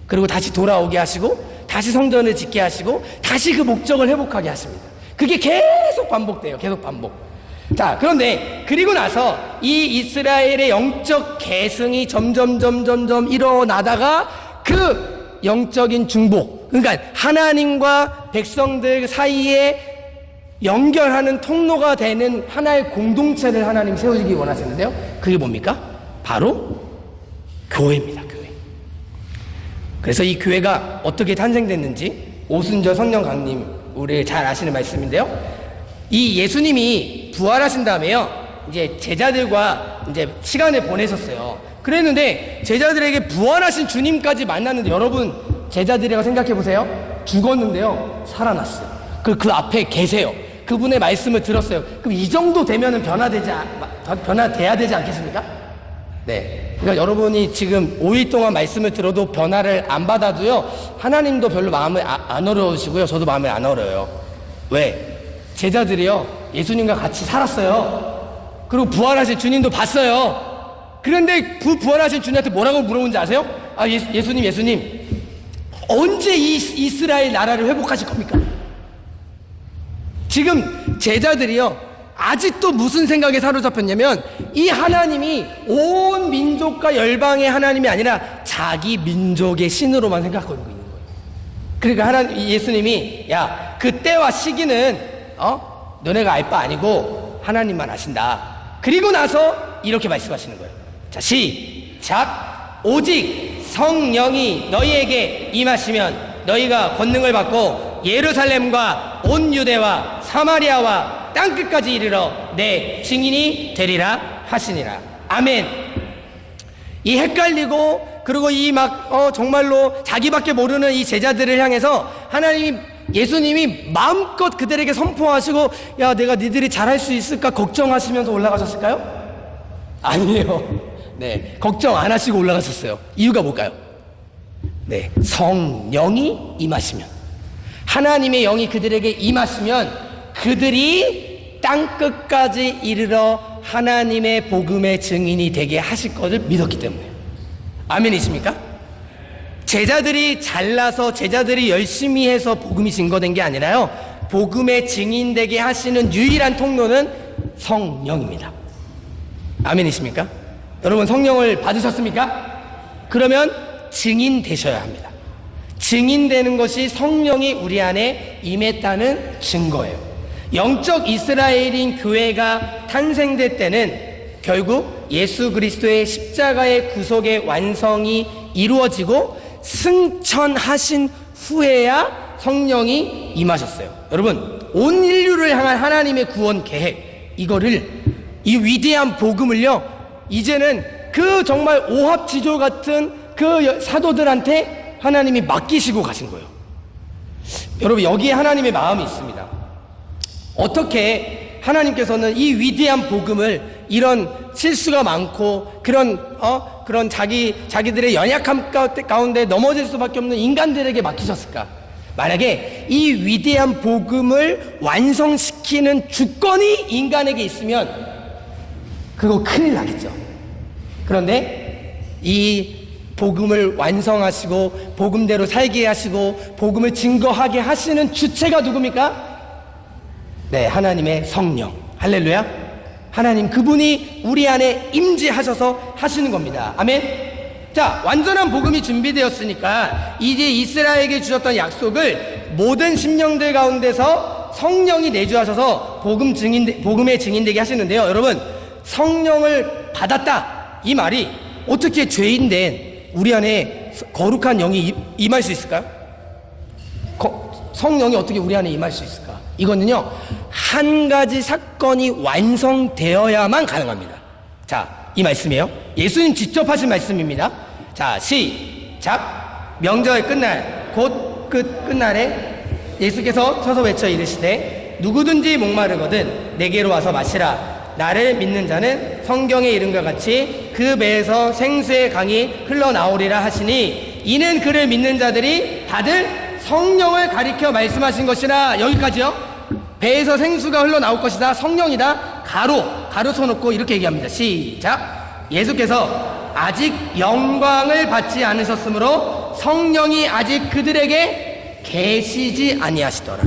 그리고 다시 돌아오게 하시고 다시 성전을 짓게 하시고 다시 그 목적을 회복하게 하십니다. 그게 계속 반복돼요. 계속 반복. 자, 그런데 그리고 나서 이 이스라엘의 영적 계승이 점점 일어나다가 그 영적인 중보, 그러니까 하나님과 백성들 사이에 연결하는 통로가 되는 하나의 공동체를 하나님 세우시기 원하시는데요. 그게 뭡니까? 바로 교회입니다. 교회. 그래서 이 교회가 어떻게 탄생됐는지 오순절 성령 강림 우리 잘 아시는 말씀인데요. 이 예수님이 부활하신 다음에요, 이제 제자들과 이제 시간을 보내셨어요. 그랬는데 제자들에게 부활하신 주님까지 만났는데, 여러분 제자들이라고 생각해 보세요. 죽었는데요 살아났어요. 그 앞에 계세요. 그분의 말씀을 들었어요. 그럼 이 정도 되면은 변화돼야 되지 않겠습니까? 네. 그러니까 여러분이 지금 5일 동안 말씀을 들어도 변화를 안 받아도요, 하나님도 별로 마음을 안 어려우시고요, 저도 마음을 안 어려워요. 왜? 제자들이요 예수님과 같이 살았어요. 그리고 부활하신 주님도 봤어요. 그런데 그 부활하신 주님한테 뭐라고 물어본지 아세요? 아, 예수님 언제 이 이스라엘 나라를 회복하실 겁니까? 지금 제자들이요 아직도 무슨 생각에 사로잡혔냐면, 이 하나님이 온 민족과 열방의 하나님이 아니라 자기 민족의 신으로만 생각하고 있는 거예요. 그러니까 예수님이, 야, 그 때와 시기는 너네가 알 바 아니고 하나님만 아신다. 그리고 나서 이렇게 말씀하시는 거예요. 자, 시작. 오직 성령이 너희에게 임하시면 너희가 권능을 받고 예루살렘과 온 유대와 사마리아와 땅끝까지 이르러 내 증인이 되리라 하시니라. 아멘. 이 헷갈리고 그리고 이 정말로 자기밖에 모르는 이 제자들을 향해서 예수님이 마음껏 그들에게 선포하시고, 야, 내가 니들이 잘할 수 있을까 걱정하시면서 올라가셨을까요? 아니에요. 네, 걱정 안 하시고 올라가셨어요. 이유가 뭘까요? 네, 성령이 임하시면, 하나님의 영이 그들에게 임하시면 그들이 땅끝까지 이르러 하나님의 복음의 증인이 되게 하실 것을 믿었기 때문에. 아멘이십니까? 제자들이 잘나서 제자들이 열심히 해서 복음이 증거된 게 아니라요, 복음의 증인되게 하시는 유일한 통로는 성령입니다. 아멘이십니까? 여러분 성령을 받으셨습니까? 그러면 증인 되셔야 합니다. 증인되는 것이 성령이 우리 안에 임했다는 증거예요. 영적 이스라엘인 교회가 탄생될 때는 결국 예수 그리스도의 십자가의 구속의 완성이 이루어지고 승천하신 후에야 성령이 임하셨어요. 여러분, 온 인류를 향한 하나님의 구원 계획, 이 위대한 복음을요, 이제는 그 정말 오합지졸 같은 그 사도들한테 하나님이 맡기시고 가신 거예요. 여러분, 여기에 하나님의 마음이 있습니다. 어떻게 하나님께서는 이 위대한 복음을 이런 실수가 많고 그런 자기들의 연약함 가운데 넘어질 수밖에 없는 인간들에게 맡기셨을까? 만약에 이 위대한 복음을 완성시키는 주권이 인간에게 있으면 그거 큰일 나겠죠. 그런데 이 복음을 완성하시고 복음대로 살게 하시고 복음을 증거하게 하시는 주체가 누굽니까? 네, 하나님의 성령. 할렐루야. 하나님 그분이 우리 안에 임재하셔서 하시는 겁니다. 아멘. 자, 완전한 복음이 준비되었으니까 이제 이스라엘에게 주셨던 약속을 모든 심령들 가운데서 성령이 내주하셔서 복음의 증인되게 하시는데요. 여러분, 성령을 받았다, 이 말이 어떻게 죄인된 우리 안에 거룩한 영이 임할 수 있을까요? 성령이 어떻게 우리 안에 임할 수 있을까? 이거는요, 한 가지 사건이 완성되어야만 가능합니다. 자, 이 말씀이에요. 예수님 직접 하신 말씀입니다. 자, 시작. 명절 끝날 곧 끝날에 예수께서 서서 외쳐 이르시되 누구든지 목마르거든 내게로 와서 마시라. 나를 믿는 자는 성경에 이른과 같이 그 배에서 생수의 강이 흘러나오리라 하시니 이는 그를 믿는 자들이 받을 성령을 가리켜 말씀하신 것이라. 여기까지요. 배에서 생수가 흘러나올 것이다. 성령이다. 가로 쳐놓고 이렇게 얘기합니다. 시작. 예수께서 아직 영광을 받지 않으셨으므로 성령이 아직 그들에게 계시지 아니하시더라.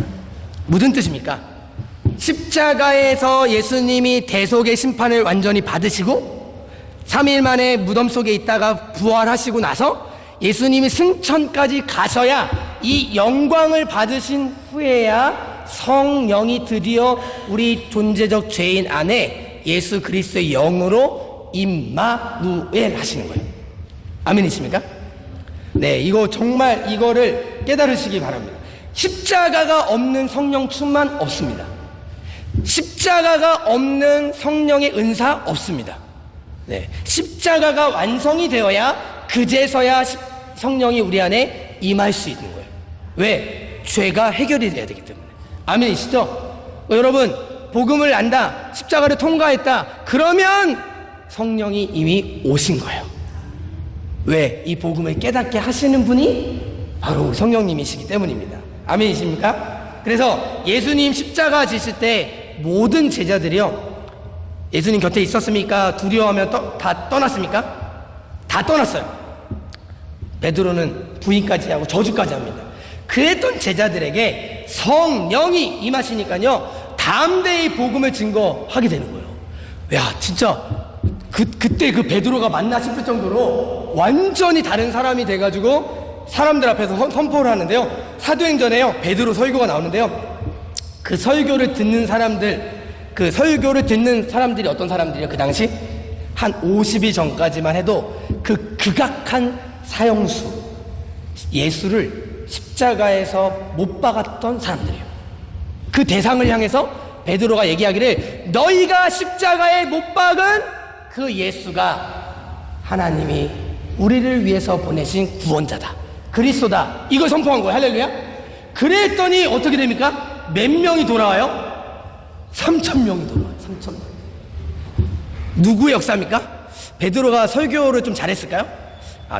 무슨 뜻입니까? 십자가에서 예수님이 대속의 심판을 완전히 받으시고 3일 만에 무덤 속에 있다가 부활하시고 나서 예수님이 승천까지 가셔야 이 영광을 받으신 후에야 성령이 드디어 우리 존재적 죄인 안에 예수 그리스도의 영으로 임마누엘 하시는 거예요. 아멘이십니까? 네, 이거 정말 이거를 깨달으시기 바랍니다. 십자가가 없는 성령 충만 없습니다. 십자가가 없는 성령의 은사 없습니다. 네, 십자가가 완성이 되어야 그제서야 성령이 우리 안에 임할 수 있는 거예요. 왜? 죄가 해결이 돼야 되기 때문에. 아멘이시죠? 여러분, 복음을 안다, 십자가를 통과했다, 그러면 성령이 이미 오신 거예요. 왜? 이 복음을 깨닫게 하시는 분이 바로 성령님이시기 때문입니다. 아멘이십니까? 그래서 예수님 십자가 지실 때 모든 제자들이요, 예수님 곁에 있었습니까? 두려워하며 다 떠났습니까? 다 떠났어요. 베드로는 부인까지 하고 저주까지 합니다. 그랬던 제자들에게 성령이 임하시니까요, 담대히 복음을 증거하게 되는 거예요. 야, 진짜 그때 그 베드로가 맞나 싶을 정도로 완전히 다른 사람이 돼가지고 사람들 앞에서 선포를 하는데요. 사도행전에요, 베드로 설교가 나오는데요. 그 설교를 듣는 사람들이 어떤 사람들이요? 그 당시 한 50일 전까지만 해도 그 극악한 사형수, 예수를 십자가에서 못 박았던 사람들이에요. 그 대상을 향해서 베드로가 얘기하기를 너희가 십자가에 못 박은 그 예수가 하나님이 우리를 위해서 보내신 구원자다, 그리스도다, 이걸 선포한 거예요. 할렐루야. 그랬더니 어떻게 됩니까? 몇 명이 돌아와요? 3,000명이 돌아와요. 3,000명. 누구의 역사입니까? 베드로가 설교를 좀 잘했을까요?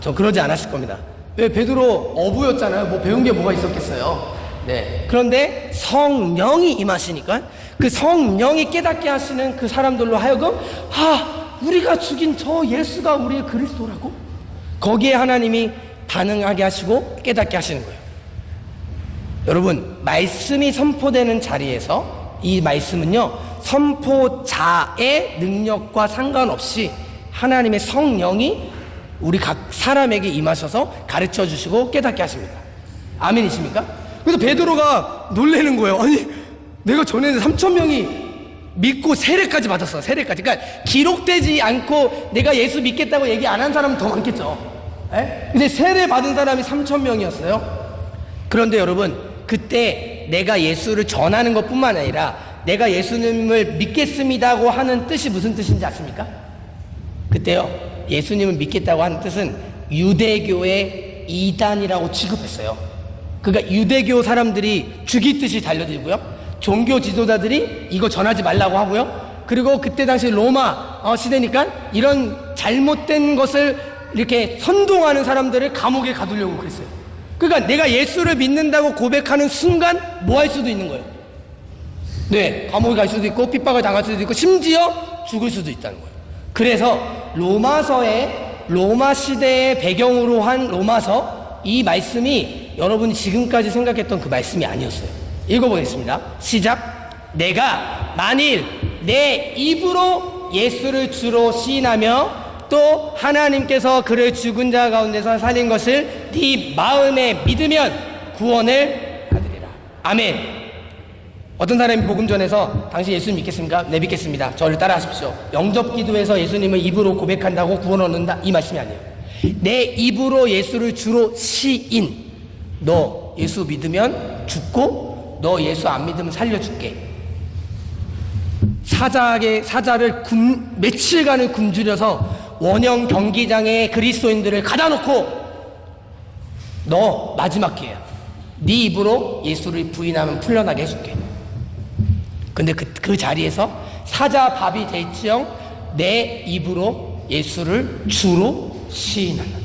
저 그러지 않았을 겁니다. 왜? 베드로 어부였잖아요. 뭐 배운 게 뭐가 있었겠어요. 네. 그런데 성령이 임하시니까 그 성령이 깨닫게 하시는 그 사람들로 하여금 우리가 죽인 저 예수가 우리의 그리스도라고? 거기에 하나님이 반응하게 하시고 깨닫게 하시는 거예요. 여러분, 말씀이 선포되는 자리에서 이 말씀은요, 선포자의 능력과 상관없이 하나님의 성령이 우리 각 사람에게 임하셔서 가르쳐 주시고 깨닫게 하십니다. 아멘이십니까? 그래서 베드로가 놀라는 거예요. 아니, 내가 전에는 3,000명이 믿고 세례까지 받았어. 세례까지. 그러니까 기록되지 않고 내가 예수 믿겠다고 얘기 안 한 사람은 더 많겠죠. 근데 세례 받은 사람이 3,000명이었어요. 그런데 여러분, 그때 내가 예수를 전하는 것뿐만 아니라 내가 예수님을 믿겠습니다고 하는 뜻이 무슨 뜻인지 아십니까? 그때요, 예수님을 믿겠다고 하는 뜻은 유대교의 이단이라고 취급했어요. 그러니까 유대교 사람들이 죽이듯이 달려들고요, 종교 지도자들이 이거 전하지 말라고 하고요, 그리고 그때 당시 로마 시대니까 이런 잘못된 것을 이렇게 선동하는 사람들을 감옥에 가두려고 그랬어요. 그러니까 내가 예수를 믿는다고 고백하는 순간 뭐 할 수도 있는 거예요. 네, 감옥에 갈 수도 있고 핍박을 당할 수도 있고 심지어 죽을 수도 있다는 거예요. 그래서 로마 시대의 배경으로 한 로마서, 이 말씀이 여러분이 지금까지 생각했던 그 말씀이 아니었어요. 읽어보겠습니다. 시작. 내가 만일 내 입으로 예수를 주로 시인하며 또 하나님께서 그를 죽은 자 가운데서 살린 것을 네 마음에 믿으면 구원을 받으리라. 아멘. 어떤 사람이 복음 전해서 당신 예수 믿겠습니까? 네, 믿겠습니다. 저를 따라하십시오. 영접 기도에서 예수님을 입으로 고백한다고 구원 얻는다, 이 말씀이 아니에요. 내 입으로 예수를 주로 시인. 너 예수 믿으면 죽고 너 예수 안 믿으면 살려줄게. 사자를 며칠간을 굶주려서 원형 경기장에 그리스도인들을 가다 놓고 너 마지막 기회야. 네 입으로 예수를 부인하면 풀려나게 해줄게. 근데 그 자리에서 사자 밥이 될지언 내 입으로 예수를 주로 시인한다.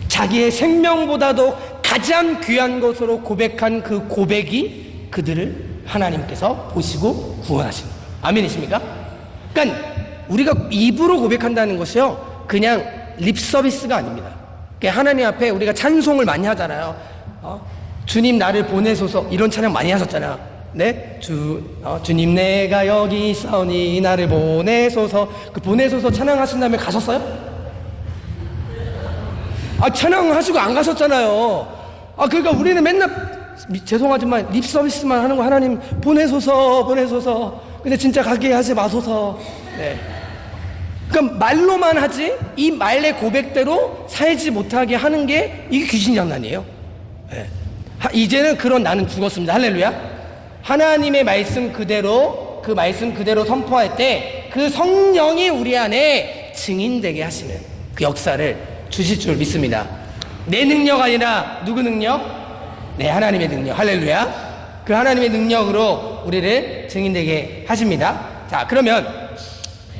자기의 생명보다도 가장 귀한 것으로 고백한 그 고백이 그들을 하나님께서 보시고 구원하시는 거예요. 아멘이십니까? 그러니까 우리가 입으로 고백한다는 것이요 그냥 립 서비스가 아닙니다. 그러니까 하나님 앞에 우리가 찬송을 많이 하잖아요. 주님 나를 보내소서 이런 찬양 많이 하셨잖아요. 네? 주님 내가 여기 있사오니 나를 보내소서. 그 보내소서 찬양하신 다음에 가셨어요? 찬양하시고 안 가셨잖아요. 그러니까 우리는 맨날 죄송하지만 립 서비스만 하는 거. 하나님 보내소서 보내소서. 근데 진짜 가게 하지 마소서. 네. 그러니까 말로만 하지 이 말의 고백대로 살지 못하게 하는 게 이게 귀신 장난이에요. 네. 이제는 그런 나는 죽었습니다. 할렐루야. 하나님의 말씀 그대로 그 말씀 그대로 선포할 때 그 성령이 우리 안에 증인되게 하시는 그 역사를 주실 줄 믿습니다. 내 능력 아니라 누구 능력? 네, 하나님의 능력. 할렐루야. 그 하나님의 능력으로 우리를 증인되게 하십니다. 자, 그러면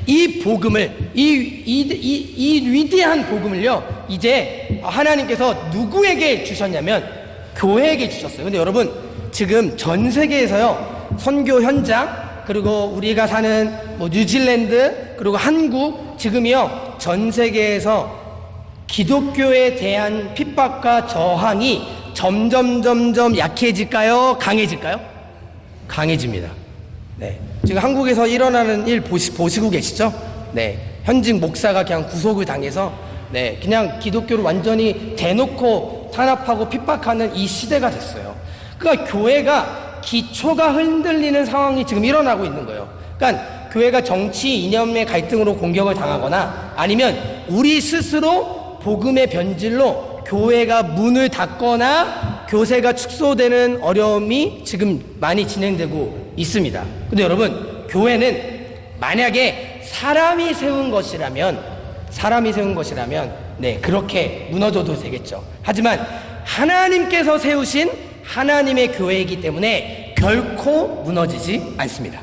이 복음을 이 위대한 복음을요 이제 하나님께서 누구에게 주셨냐면 교회에게 주셨어요. 근데 여러분 지금 전 세계에서요 선교 현장 그리고 우리가 사는 뭐 뉴질랜드 그리고 한국 지금이요 전 세계에서 기독교에 대한 핍박과 저항이 점점 약해질까요? 강해질까요? 강해집니다. 네. 지금 한국에서 일어나는 일 보시고 계시죠? 네. 현직 목사가 그냥 구속을 당해서 네. 그냥 기독교를 완전히 대놓고 탄압하고 핍박하는 이 시대가 됐어요. 그러니까 교회가 기초가 흔들리는 상황이 지금 일어나고 있는 거예요. 그러니까 교회가 정치 이념의 갈등으로 공격을 당하거나 아니면 우리 스스로 복음의 변질로 교회가 문을 닫거나 교세가 축소되는 어려움이 지금 많이 진행되고 있습니다. 근데 여러분 교회는 만약에 사람이 세운 것이라면 네 그렇게 무너져도 되겠죠. 하지만 하나님께서 세우신 하나님의 교회이기 때문에 결코 무너지지 않습니다.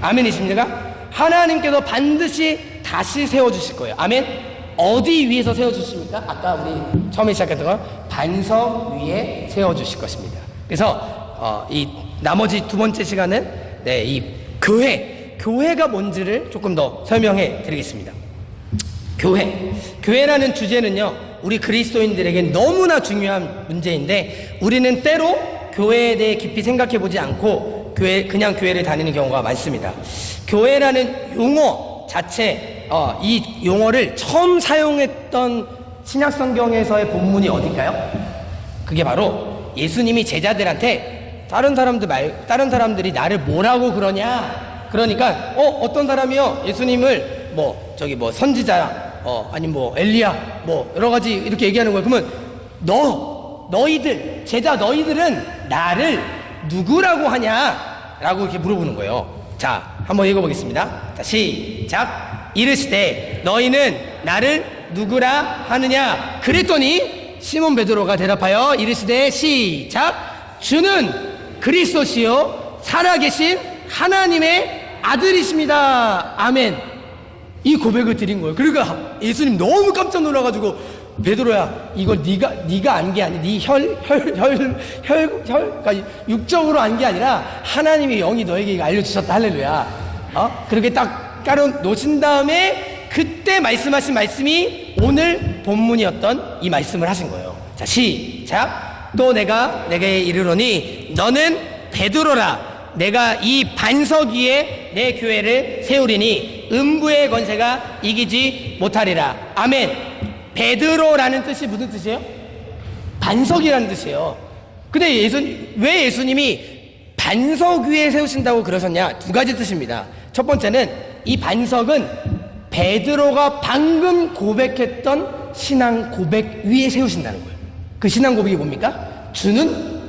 아멘이십니까? 하나님께서 반드시 다시 세워주실 거예요. 아멘. 어디 위에서 세워주십니까? 아까 우리 처음에 시작했던 건 반석 위에 세워주실 것입니다. 그래서 이 나머지 두 번째 시간은 네, 이 교회가 뭔지를 조금 더 설명해 드리겠습니다. 교회라는 주제는요 우리 그리스도인들에게 너무나 중요한 문제인데 우리는 때로 교회에 대해 깊이 생각해 보지 않고 그냥 교회를 다니는 경우가 많습니다. 교회라는 용어 자체 이 용어를 처음 사용했던 신약성경에서의 본문이 어딜까요? 그게 바로 예수님이 제자들한테 다른 사람들이 나를 뭐라고 그러냐? 그러니까 어떤 사람이요 예수님을 선지자야 아니 엘리야 여러 가지 이렇게 얘기하는 거예요. 그러면 너희들 제자 너희들은 나를 누구라고 하냐라고 이렇게 물어보는 거예요. 자, 한번 읽어보겠습니다. 자, 시작. 이르시되 너희는 나를 누구라 하느냐? 그랬더니 시몬 베드로가 대답하여 이르시되 시작. 주는 그리스도시요 살아계신 하나님의 아들이십니다. 아멘. 이 고백을 드린 거예요. 그러니까 예수님 너무 깜짝 놀라가지고 베드로야 이걸 네가 안 게 아니야. 네 그러니까 육적으로 안 게 아니라 하나님의 영이 너에게 알려주셨다. 할렐루야. 그렇게 딱 깔아 놓으신 다음에 그때 말씀하신 말씀이 오늘 본문이었던 이 말씀을 하신 거예요. 자, 시작. 또 내가 내게 이르노니 너는 베드로라. 내가 이 반석 위에 내 교회를 세우리니 음부의 권세가 이기지 못하리라. 아멘. 베드로라는 뜻이 무슨 뜻이에요? 반석이라는 뜻이에요. 근데 왜 예수님이 반석 위에 세우신다고 그러셨냐? 두 가지 뜻입니다. 첫 번째는 이 반석은 베드로가 방금 고백했던 신앙 고백 위에 세우신다는 거예요. 그 신앙 고백이 뭡니까? 주는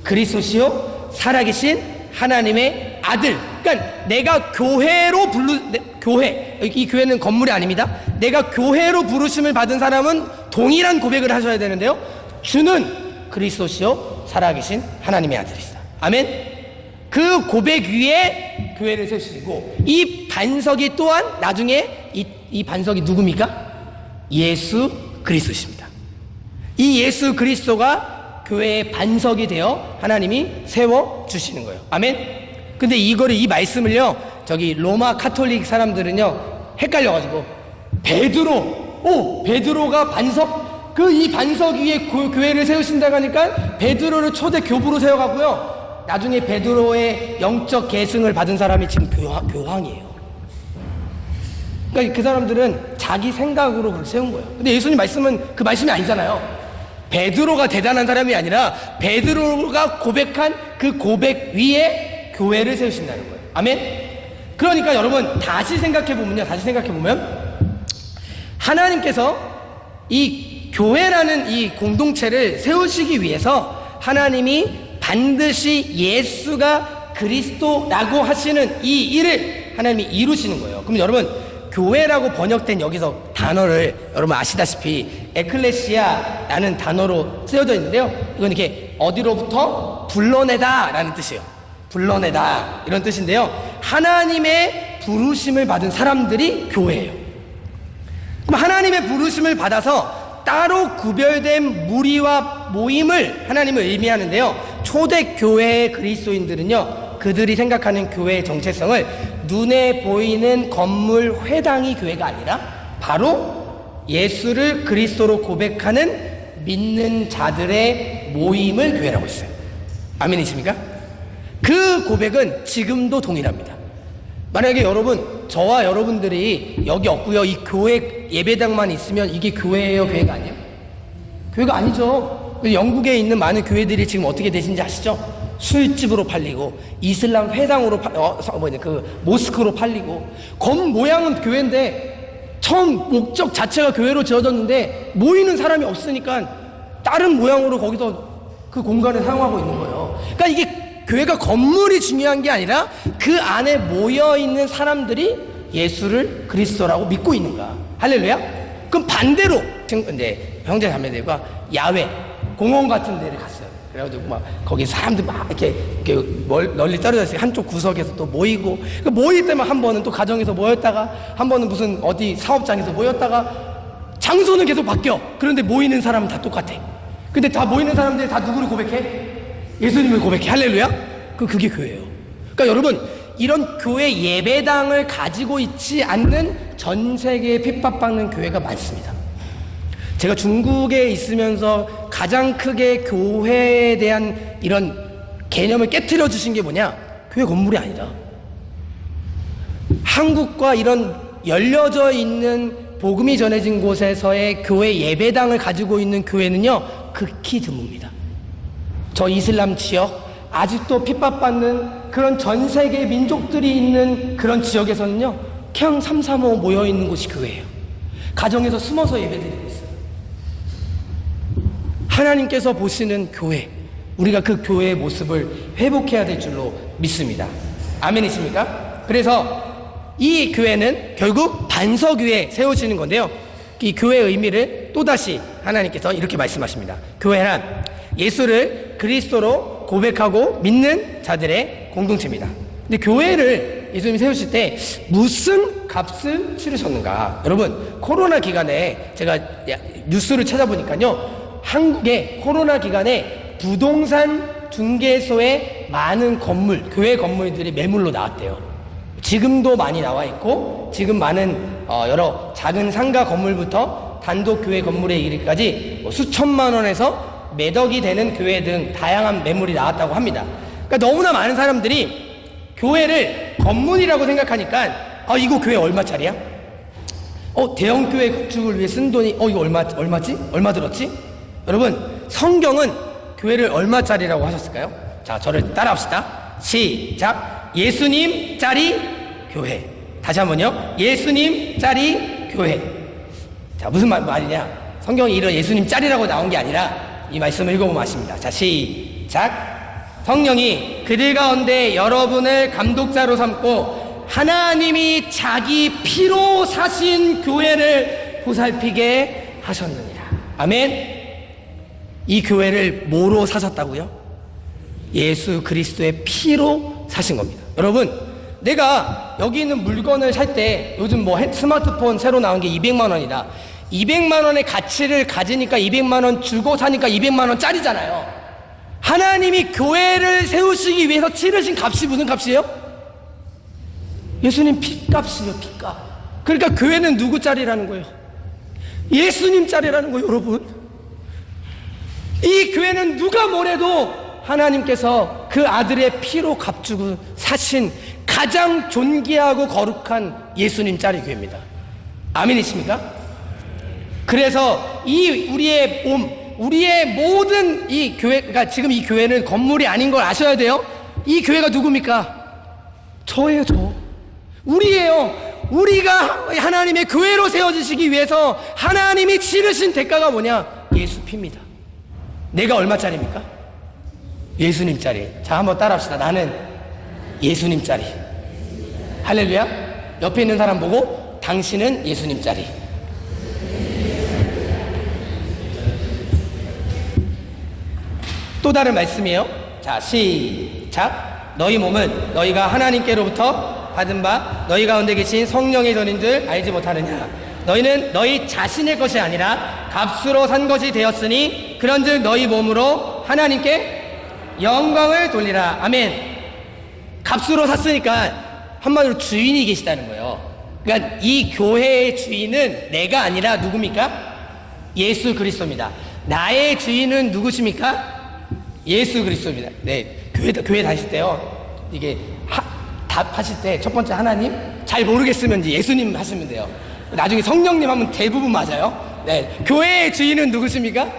그리스도시요 살아계신 하나님의 아들. 그러니까 내가 교회로 교회, 이 교회는 건물이 아닙니다. 내가 교회로 부르심을 받은 사람은 동일한 고백을 하셔야 되는데요. 주는 그리스도시요 살아계신 하나님의 아들이시다. 아멘. 그 고백 위에 교회를 세우시고, 이 반석이 또한 나중에 이 반석이 누굽니까? 예수 그리스도십니다. 이 예수 그리스도가 교회의 반석이 되어 하나님이 세워주시는 거예요. 아멘. 근데 이 말씀을요, 저기 로마 카톨릭 사람들은요 헷갈려가지고 베드로가 반석? 이 반석 위에 교회를 세우신다고 하니까 베드로를 초대 교부로 세워가고요, 나중에 베드로의 영적 계승을 받은 사람이 지금 교황이에요. 그러니까 그 사람들은 자기 생각으로 그걸 세운 거예요. 근데 예수님 말씀은 그 말씀이 아니잖아요. 베드로가 대단한 사람이 아니라 베드로가 고백한 그 고백 위에 교회를 세우신다는 거예요. 아멘. 그러니까 여러분 다시 생각해 보면 하나님께서 이 교회라는 이 공동체를 세우시기 위해서 하나님이 반드시 예수가 그리스도라고 하시는 이 일을 하나님이 이루시는 거예요. 그럼 여러분, 교회라고 번역된 여기서 단어를 여러분 아시다시피 에클레시아라는 단어로 쓰여져 있는데요, 이건 이렇게 어디로부터 불러내다 라는 뜻이에요. 불러내다, 이런 뜻인데요, 하나님의 부르심을 받은 사람들이 교회예요. 그럼 하나님의 부르심을 받아서 따로 구별된 무리와 모임을 하나님을 의미하는데요, 초대교회의 그리스도인들은요, 그들이 생각하는 교회의 정체성을 눈에 보이는 건물 회당이 교회가 아니라 바로 예수를 그리스도로 고백하는 믿는 자들의 모임을 교회라고 했어요. 아멘이십니까? 그 고백은 지금도 동일합니다. 만약에 여러분, 저와 여러분들이 여기 없고요, 이 교회 예배당만 있으면 이게 교회예요, 교회가 아니에요? 교회가 아니죠. 영국에 있는 많은 교회들이 지금 어떻게 되신지 아시죠? 술집으로 팔리고, 이슬람 회당으로 모스크로 팔리고, 겉 모양은 교회인데 처음 목적 자체가 교회로 지어졌는데 모이는 사람이 없으니까 다른 모양으로 거기서 그 공간을 사용하고 있는 거예요. 그러니까 이게 교회가 건물이 중요한 게 아니라 그 안에 모여있는 사람들이 예수를 그리스도라고 믿고 있는가. 할렐루야. 그럼 반대로 이제 형제 자매들과 야외 공원 같은 데를 갔어요. 그래가지고 막 거기 사람들 막 이렇게 널리 떨어져 있어요. 한쪽 구석에서 또 모이고, 모일 때만 한 번은 또 가정에서 모였다가, 한 번은 무슨 어디 사업장에서 모였다가, 장소는 계속 바뀌어. 그런데 모이는 사람은 다 똑같아. 근데 다 모이는 사람들이 다 누구를 고백해? 예수님을 고백해. 할렐루야. 그게 교회예요. 그러니까 여러분, 이런 교회 예배당을 가지고 있지 않는 전 세계에 핍박받는 교회가 많습니다. 제가 중국에 있으면서 가장 크게 교회에 대한 이런 개념을 깨트려 주신 게 뭐냐? 교회 건물이 아니다. 한국과 이런 열려져 있는 복음이 전해진 곳에서의 교회 예배당을 가지고 있는 교회는요, 극히 드뭅니다. 저 이슬람 지역, 아직도 핍박받는 그런 전 세계 민족들이 있는 그런 지역에서는요, 그냥 335 모여있는 곳이 교회예요. 가정에서 숨어서 예배드리고 있어요. 하나님께서 보시는 교회, 우리가 그 교회의 모습을 회복해야 될 줄로 믿습니다. 아멘이십니까? 그래서 이 교회는 결국 반석 위에 세워지는 건데요, 이 교회의 의미를 또다시 하나님께서 이렇게 말씀하십니다. 교회란 예수를 그리스도로 고백하고 믿는 자들의 공동체입니다. 근데 교회를 예수님이 세우실 때 무슨 값을 치르셨는가? 여러분, 코로나 기간에 제가 뉴스를 찾아보니까요, 한국의 코로나 기간에 부동산 중개소에 많은 건물, 교회 건물들이 매물로 나왔대요. 지금도 많이 나와 있고, 지금 많은 여러 작은 상가 건물부터 단독 교회 건물에 이르기까지 수천만 원에서 몇 억이 되는 교회 등 다양한 매물이 나왔다고 합니다. 그러니까 너무나 많은 사람들이 교회를 건물이라고 생각하니까, 이거 교회 얼마짜리야? 대형 교회 구축을 위해 쓴 돈이 이거 얼마지? 얼마 들었지? 여러분, 성경은 교회를 얼마짜리라고 하셨을까요? 자, 저를 따라합시다. 시작. 예수님 짜리 교회. 다시 한번요. 예수님 짜리 교회. 자, 무슨 말이냐? 성경이 이런 예수님 짜리라고 나온 게 아니라 이 말씀을 읽어보면 아십니다. 자, 시작. 성령이 그들 가운데 여러분을 감독자로 삼고 하나님이 자기 피로 사신 교회를 보살피게 하셨느니라. 아멘. 이 교회를 뭐로 사셨다고요? 예수 그리스도의 피로 사신 겁니다. 여러분, 내가 여기 있는 물건을 살 때 요즘 뭐 스마트폰 새로 나온 게 200만 원이다. 200만 원의 가치를 가지니까 200만 원 주고 사니까 200만 원짜리잖아요. 하나님이 교회를 세우시기 위해서 치르신 값이 무슨 값이에요? 예수님 피값이에요, 피값. 그러니까 교회는 누구 짤이라는 거예요? 예수님 짤이라는 거예요, 여러분. 이 교회는 누가 뭐래도 하나님께서 그 아들의 피로 값주고 사신 가장 존귀하고 거룩한 예수님 짤의 교회입니다. 아멘이십니까? 그래서 이 우리의 몸, 우리의 모든 이 교회, 그러니까 지금 이 교회는 건물이 아닌 걸 아셔야 돼요. 이 교회가 누굽니까? 저예요, 저. 우리예요. 우리가 하나님의 교회로 세워지시기 위해서 하나님이 치르신 대가가 뭐냐? 예수 피입니다. 내가 얼마짜리입니까? 예수님짜리. 자, 한번 따라합시다. 나는 예수님짜리. 할렐루야. 옆에 있는 사람 보고 당신은 예수님짜리. 또 다른 말씀이에요. 자, 시작. 너희 몸은 너희가 하나님께로부터 받은 바 너희 가운데 계신 성령의 전인 줄 알지 못하느냐. 너희는 너희 자신의 것이 아니라 값으로 산 것이 되었으니 그런즉 너희 몸으로 하나님께 영광을 돌리라. 아멘. 값으로 샀으니까 한마디로 주인이 계시다는 거예요. 그러니까 이 교회의 주인은 내가 아니라 누굽니까? 예수 그리스도입니다. 나의 주인은 누구십니까? 예수 그리스도입니다. 네, 교회 다니실 때요, 이게 답하실 때 첫 번째 하나님, 잘 모르겠으면 이제 예수님 하시면 돼요. 나중에 성령님 하면 대부분 맞아요. 네, 교회의 주인은 누구십니까?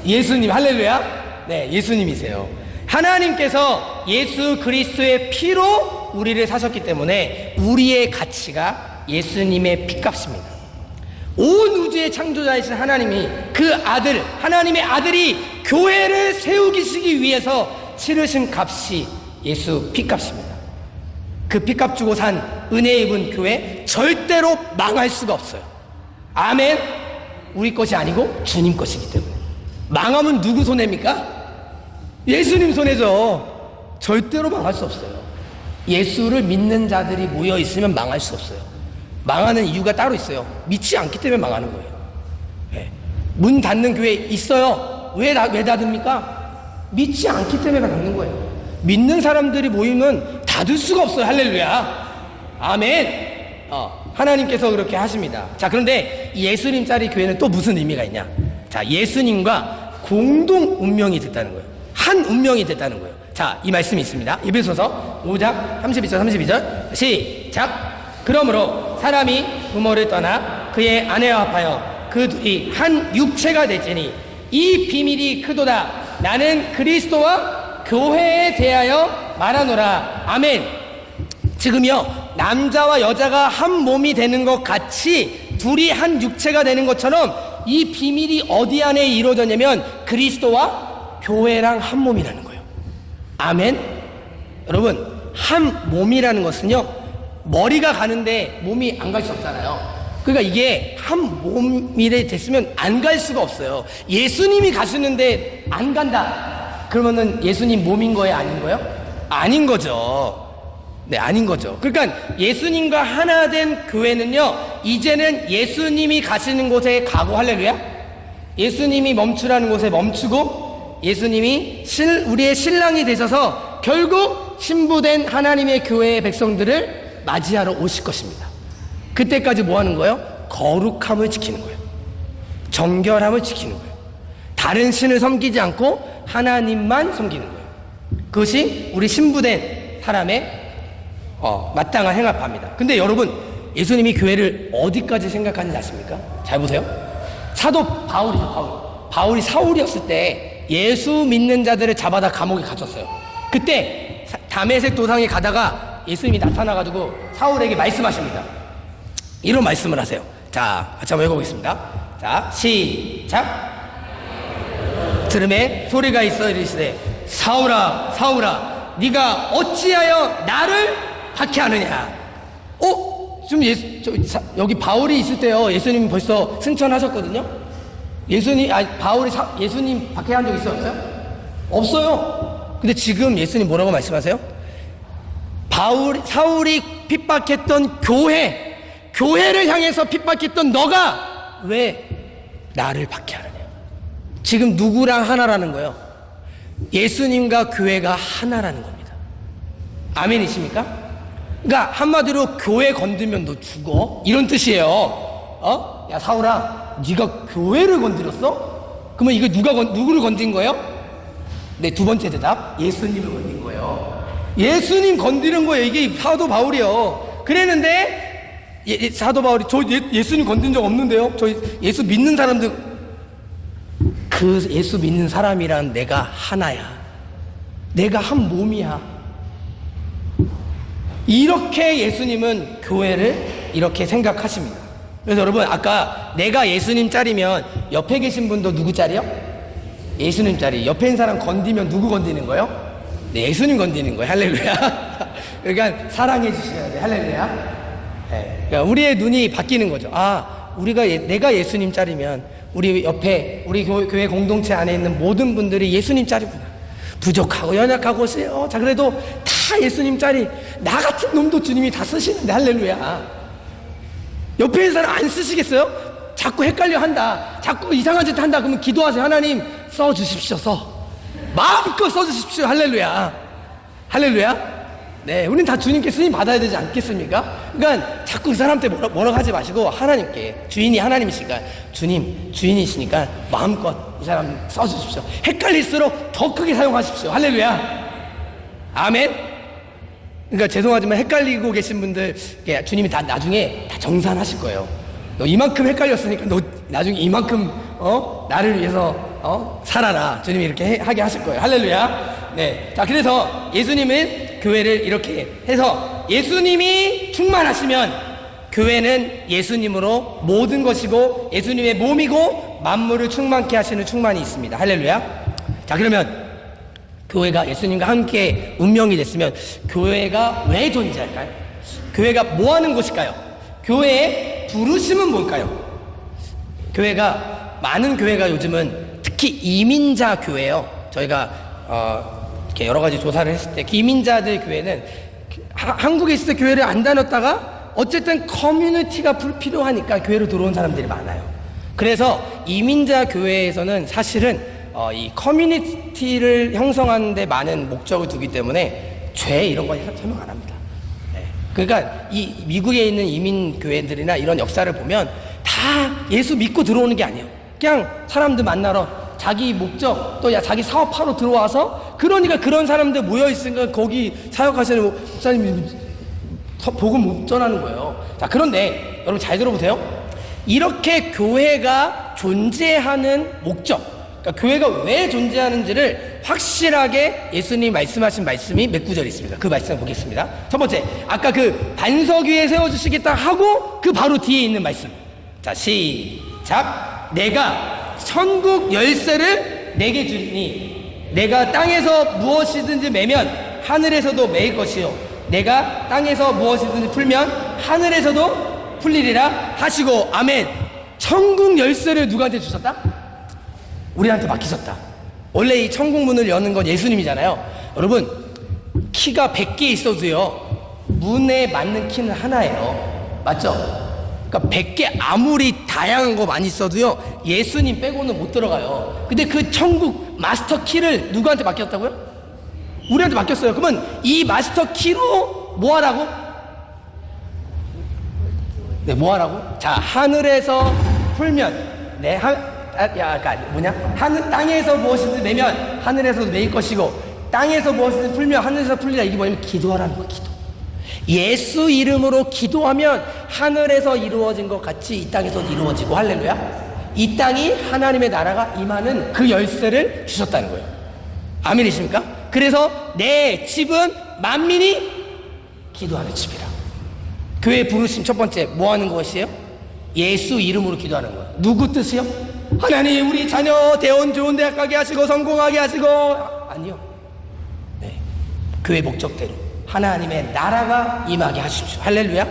예수님. 할렐루야. 네, 예수님이세요. 하나님께서 예수 그리스도의 피로 우리를 사셨기 때문에 우리의 가치가 예수님의 피값입니다. 온 우주의 창조자이신 하나님이 그 아들, 하나님의 아들이 교회를 세우시기 위해서 치르신 값이 예수 피값입니다. 그 피값 주고 산 은혜 입은 교회 절대로 망할 수가 없어요. 아멘. 우리 것이 아니고 주님 것이기 때문에. 망하면 누구 손해입니까? 예수님 손해죠. 절대로 망할 수 없어요. 예수를 믿는 자들이 모여 있으면 망할 수 없어요. 망하는 이유가 따로 있어요. 믿지 않기 때문에 망하는 거예요. 네. 문 닫는 교회 있어요. 왜 닫습니까? 믿지 않기 때문에 닫는 거예요. 믿는 사람들이 모이면 닫을 수가 없어요. 할렐루야. 아멘. 하나님께서 그렇게 하십니다. 자, 그런데 예수님 짤의 교회는 또 무슨 의미가 있냐? 자, 예수님과 공동 운명이 됐다는 거예요. 한 운명이 됐다는 거예요. 자, 이 말씀이 있습니다. 에베소서 5장 31절 32절 시작. 그러므로 사람이 부모를 떠나 그의 아내와 합하여 그 둘이 한 육체가 될지니 이 비밀이 크도다. 나는 그리스도와 교회에 대하여 말하노라. 아멘. 지금요, 남자와 여자가 한 몸이 되는 것 같이 둘이 한 육체가 되는 것처럼 이 비밀이 어디 안에 이루어졌냐면 그리스도와 교회랑 한 몸이라는 거예요. 아멘. 여러분, 한 몸이라는 것은요, 머리가 가는데 몸이 안 갈 수 없잖아요. 그러니까 이게 한 몸이 됐으면 안 갈 수가 없어요. 예수님이 가시는데 안 간다. 그러면은 예수님 몸인 거예요, 아닌 거예요? 아닌 거죠. 네, 아닌 거죠. 그러니까 예수님과 하나 된 교회는요, 이제는 예수님이 가시는 곳에 가고, 할렐루야. 예수님이 멈추라는 곳에 멈추고, 예수님이 우리의 신랑이 되셔서 결국 신부된 하나님의 교회의 백성들을 맞이하러 오실 것입니다. 그때까지 뭐 하는 거예요? 거룩함을 지키는 거예요. 정결함을 지키는 거예요. 다른 신을 섬기지 않고 하나님만 섬기는 거예요. 그것이 우리 신부된 사람의 마땅한 행합합니다. 근데 여러분, 예수님이 교회를 어디까지 생각하는지 아십니까? 잘 보세요. 사도 바울이죠. 바울이 사울이었을 때 예수 믿는 자들을 잡아다 감옥에 갇혔어요. 그때 다메섹 도상에 가다가 예수님이 나타나가지고 사울에게 말씀하십니다. 이런 말씀을 하세요. 자, 같이 한번 읽어보겠습니다. 자, 시작. 들음에 소리가 있어 이르시되 사울아 사울아 네가 어찌하여 나를 박해하느냐. 좀 여기 바울이 있을 때요 예수님 벌써 승천하셨거든요. 바울이 예수님 박해한 적 있었어요? 없어요. 근데 지금 예수님 뭐라고 말씀하세요? 사울이 핍박했던 교회를 향해서 핍박했던 너가 왜 나를 박해하느냐. 지금 누구랑 하나라는 거예요? 예수님과 교회가 하나라는 겁니다. 아멘이십니까? 그러니까 한마디로 교회 건들면 너 죽어, 이런 뜻이에요. 야 사울아 네가 교회를 건드렸어? 그러면 이거 누구를 건든 거예요? 네, 두 번째 대답, 예수님을 건든 거예요. 예수님 건드린 거예요. 이게 사도 바울이요. 그랬는데 사도 바울이 저 예수님 건든 적 없는데요. 저 예수 믿는 사람들, 그 예수 믿는 사람이란 내가 하나야. 내가 한 몸이야. 이렇게 예수님은 교회를 이렇게 생각하십니다. 그래서 여러분 아까 내가 예수님 짤이면 옆에 계신 분도 누구 짤이요? 예수님 짤이. 옆에 있는 사람 건드면 누구 건드는 거예요? 네, 예수님 건드는 거예요. 할렐루야. 그러니까 사랑해 주셔야 돼요. 할렐루야. 네, 그러니까 우리의 눈이 바뀌는 거죠. 내가 예수님 짤이면 우리 옆에 우리 교회 공동체 안에 있는 모든 분들이 예수님 짤이구나. 부족하고 연약하고 자 그래도 다 예수님 짤이. 나 같은 놈도 주님이 다 쓰시는데. 할렐루야. 옆에 있는 사람 안 쓰시겠어요? 자꾸 헷갈려 한다, 자꾸 이상한 짓 한다, 그러면 기도하세요. 하나님 써주십시오. 마음껏 써주십시오. 할렐루야. 할렐루야. 네, 우린 다 주님께 쓰임 받아야 되지 않겠습니까? 그러니까 자꾸 그 사람한테 뭐라고 하지 마시고 하나님께, 주인이 하나님이시니까, 주인이시니까 마음껏 이 사람 써주십시오. 헷갈릴수록 더 크게 사용하십시오. 할렐루야. 아멘. 그러니까 죄송하지만 헷갈리고 계신 분들 주님이 다 나중에 다 정산하실 거예요. 너 이만큼 헷갈렸으니까 너 나중에 이만큼 나를 위해서 살아라. 주님이 이렇게 하게 하실 거예요. 할렐루야. 네. 자, 그래서 예수님은 교회를 이렇게 해서 예수님이 충만하시면 교회는 예수님으로 모든 것이고 예수님의 몸이고 만물을 충만케 하시는 충만이 있습니다. 할렐루야. 자, 그러면 교회가 예수님과 함께 운명이 됐으면 교회가 왜 존재할까요? 교회가 뭐 하는 곳일까요? 교회의 부르심은 뭘까요? 많은 교회가 요즘은 특히 이민자 교회예요. 저희가 이렇게 여러 가지 조사를 했을 때 이민자들 교회는 한국에 있을 때 교회를 안 다녔다가 어쨌든 커뮤니티가 필요하니까 교회로 들어온 사람들이 많아요. 그래서 이민자 교회에서는 사실은 이 커뮤니티를 형성하는 데 많은 목적을 두기 때문에 죄 이런 거 설명 안 합니다. 네. 그러니까 이 미국에 있는 이민 교회들이나 이런 역사를 보면 다 예수 믿고 들어오는 게 아니에요. 그냥 사람들 만나러 자기 목적 또 자기 사업하러 들어와서, 그러니까 그런 사람들 모여 있으니까 거기 사역하시는 목사님이 복음 못 전하는 거예요. 자, 그런데 여러분 잘 들어보세요. 이렇게 교회가 존재하는 목적, 그러니까 교회가 왜 존재하는지를 확실하게 예수님이 말씀하신 말씀이 몇 구절 있습니다. 그 말씀을 보겠습니다. 첫 번째, 아까 그 반석 위에 세워주시겠다 하고 그 바로 뒤에 있는 말씀. 자, 시작. 내가 천국 열쇠를 내게 주리니 내가 땅에서 무엇이든지 매면 하늘에서도 매일 것이요 내가 땅에서 무엇이든지 풀면 하늘에서도 풀리리라 하시고. 아멘. 천국 열쇠를 누구한테 주셨다? 우리한테 맡기셨다. 원래 이 천국 문을 여는 건 예수님이잖아요. 여러분, 키가 100개 있어도요 문에 맞는 키는 하나예요. 맞죠? 그러니까 100개 아무리 다양한 거 많이 써도요 예수님 빼고는 못 들어가요. 근데 그 천국 마스터 키를 누구한테 맡겼다고요? 우리한테 맡겼어요. 그러면 이 마스터 키로 뭐 하라고? 네, 뭐 하라고? 자, 하늘에서 풀면 땅에서 무엇이든 내면 하늘에서도 내일 것이고 땅에서 무엇이든 풀면 하늘에서 풀리라. 이게 뭐냐면 기도하라는 거예요. 기도. 예수 이름으로 기도하면 하늘에서 이루어진 것 같이 이 땅에서도 이루어지고. 할렐루야. 이 땅이 하나님의 나라가 임하는 그 열쇠를 주셨다는 거예요. 아멘이십니까? 그래서 내 집은 만민이 기도하는 집이라. 교회 부르심 첫 번째 뭐 하는 것이에요? 예수 이름으로 기도하는 거예요. 누구 뜻이요? 하나님 우리 자녀 대원 좋은 대학 가게 하시고 성공하게 하시고. 아니요. 교회 목적대로 하나님의 나라가 임하게 하십시오. 할렐루야.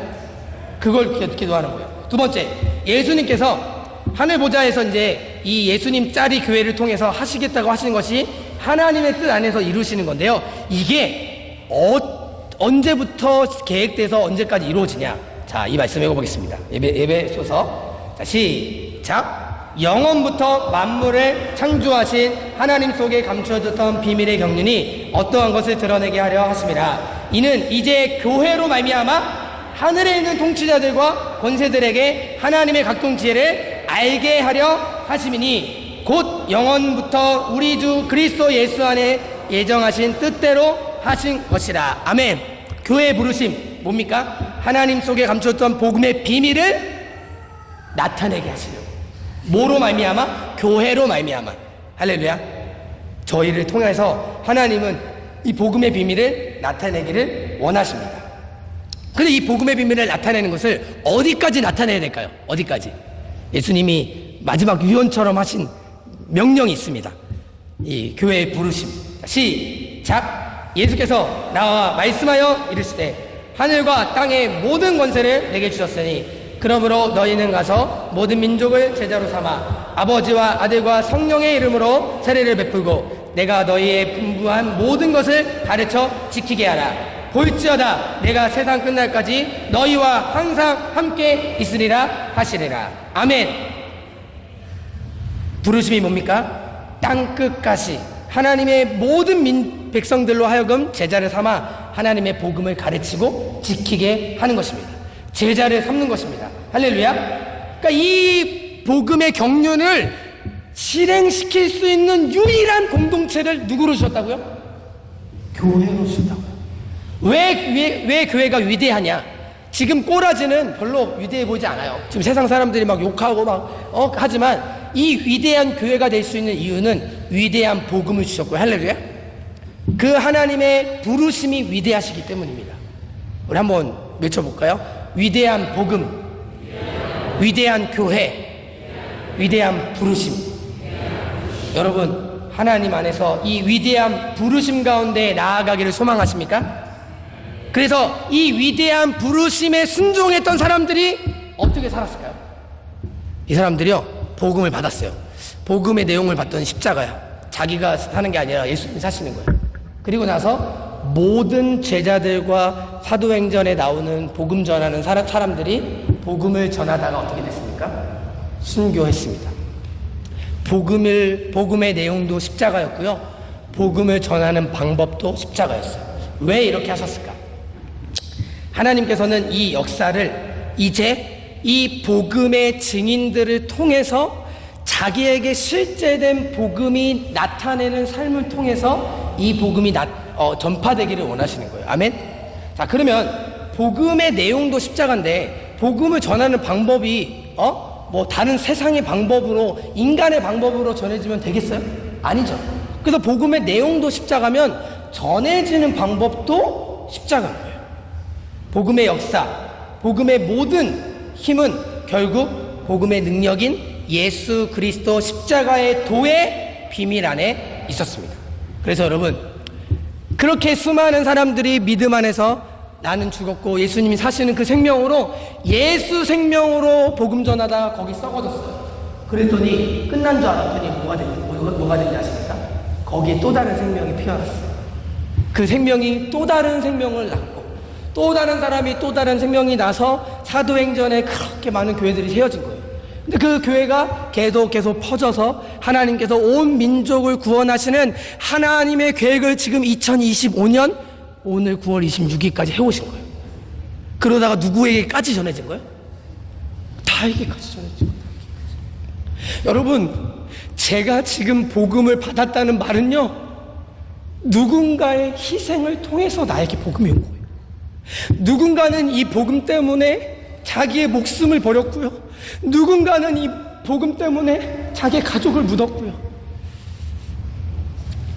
그걸 기도하는 거예요. 두 번째, 예수님께서 하늘 보좌에서 이제 이 예수님 짤이 교회를 통해서 하시겠다고 하시는 것이 하나님의 뜻 안에서 이루시는 건데요. 이게 언제부터 계획돼서 언제까지 이루어지냐? 자, 이 말씀 읽어보겠습니다. 예배소서. 자, 시작. 영원부터 만물을 창조하신 하나님 속에 감추어졌던 비밀의 경륜이 어떠한 것을 드러내게 하려 하심이라. 이는 이제 교회로 말미암아 하늘에 있는 통치자들과 권세들에게 하나님의 각종 지혜를 알게 하려 하심이니 곧 영원부터 우리 주 그리스도 예수 안에 예정하신 뜻대로 하신 것이라. 아멘. 교회의 부르심 뭡니까? 하나님 속에 감추었던 복음의 비밀을 나타내게 하시려고. 뭐로 말미암아? 교회로 말미암아. 할렐루야. 저희를 통해서 하나님은 이 복음의 비밀을 나타내기를 원하십니다. 근데 이 복음의 비밀을 나타내는 것을 어디까지 나타내야 될까요? 어디까지? 예수님이 마지막 유언처럼 하신 명령이 있습니다. 이 교회의 부르심. 시작. 예수께서 나와 말씀하여 이르시되 하늘과 땅의 모든 권세를 내게 주셨으니 그러므로 너희는 가서 모든 민족을 제자로 삼아 아버지와 아들과 성령의 이름으로 세례를 베풀고 내가 너희의 분부한 모든 것을 가르쳐 지키게 하라. 볼지어다 내가 세상 끝날까지 너희와 항상 함께 있으리라 하시리라. 아멘. 부르심이 뭡니까? 땅끝까지 하나님의 모든 백성들로 하여금 제자를 삼아 하나님의 복음을 가르치고 지키게 하는 것입니다. 제자를 삼는 것입니다. 할렐루야. 그러니까 이 복음의 경륜을 실행시킬 수 있는 유일한 공동체를 누구로 주셨다고요? 교회로 주셨다고요. 왜 교회가 위대하냐? 지금 꼬라지는 별로 위대해 보이지 않아요. 지금 세상 사람들이 막 욕하고 막 하지만 이 위대한 교회가 될 수 있는 이유는 위대한 복음을 주셨고요. 할렐루야. 그 하나님의 부르심이 위대하시기 때문입니다. 우리 한번 외쳐볼까요? 위대한 복음, 위대한 교회, 위대한 부르심. 여러분, 하나님 안에서 이 위대한 부르심 가운데 나아가기를 소망하십니까? 그래서 이 위대한 부르심에 순종했던 사람들이 어떻게 살았을까요? 이 사람들이요, 복음을 받았어요. 복음의 내용을 받던 십자가야. 자기가 사는 게 아니라 예수님이 사시는 거예요. 그리고 나서 모든 제자들과 사도행전에 나오는 복음 전하는 사람들이 복음을 전하다가 어떻게 됐습니까? 순교했습니다. 복음의 내용도 십자가였고요. 복음을 전하는 방법도 십자가였어요. 왜 이렇게 하셨을까? 하나님께서는 이 역사를 이제 이 복음의 증인들을 통해서 자기에게 실제된 복음이 나타내는 삶을 통해서 이 복음이 전파되기를 원하시는 거예요. 아멘? 자, 그러면 복음의 내용도 십자가인데 복음을 전하는 방법이 뭐 다른 세상의 방법으로 인간의 방법으로 전해지면 되겠어요? 아니죠. 그래서 복음의 내용도 십자가면 전해지는 방법도 십자가인 거예요. 복음의 역사, 복음의 모든 힘은 결국 복음의 능력인 예수 그리스도 십자가의 도의 비밀 안에 있었습니다. 그래서 여러분, 그렇게 수많은 사람들이 믿음 안에서 나는 죽었고 예수님이 사시는 그 생명으로 예수 생명으로 복음 전하다가 거기 썩어졌어요. 그랬더니 끝난 줄 알았더니 뭐가 된지 아십니까? 거기에 또 다른 생명이 피어났어요. 그 생명이 또 다른 생명을 낳고 또 다른 사람이 또 다른 생명이 나서 사도행전에 그렇게 많은 교회들이 세워진 거예요. 근데 그 교회가 계속 퍼져서 하나님께서 온 민족을 구원하시는 하나님의 계획을 지금 2025년 오늘 9월 26일까지 해오신 거예요. 그러다가 누구에게까지 전해진 거예요? 다에게까지 전해진 거예요. 여러분, 제가 지금 복음을 받았다는 말은요, 누군가의 희생을 통해서 나에게 복음이 온 거예요. 누군가는 이 복음 때문에 자기의 목숨을 버렸고요. 누군가는 이 복음 때문에 자기의 가족을 묻었고요.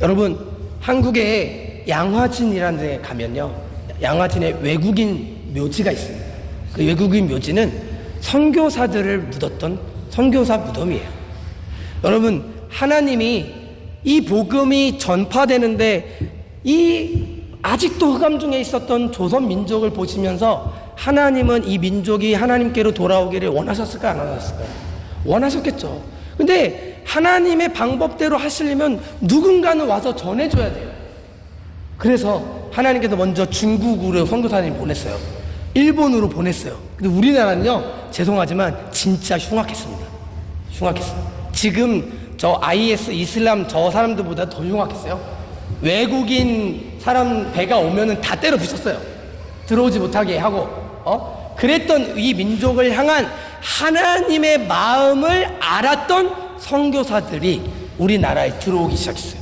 여러분, 한국에 양화진이라는 데 가면요, 양화진에 외국인 묘지가 있습니다. 그 외국인 묘지는 선교사들을 묻었던 선교사 무덤이에요. 여러분, 하나님이 이 복음이 전파되는데 이 아직도 흑암 중에 있었던 조선 민족을 보시면서 하나님은 이 민족이 하나님께로 돌아오기를 원하셨을까요? 안 원하셨을까요? 원하셨겠죠. 근데 하나님의 방법대로 하시려면 누군가는 와서 전해줘야 돼요. 그래서 하나님께서 먼저 중국으로 선교사님 보냈어요. 일본으로 보냈어요. 근데 우리나라는요, 죄송하지만 진짜 흉악했습니다. 흉악했어요. 지금 저 IS 이슬람 저 사람들보다 더 흉악했어요. 외국인 사람 배가 오면은 다 때려 부셨어요. 들어오지 못하게 하고, 그랬던 이 민족을 향한 하나님의 마음을 알았던 선교사들이 우리나라에 들어오기 시작했어요.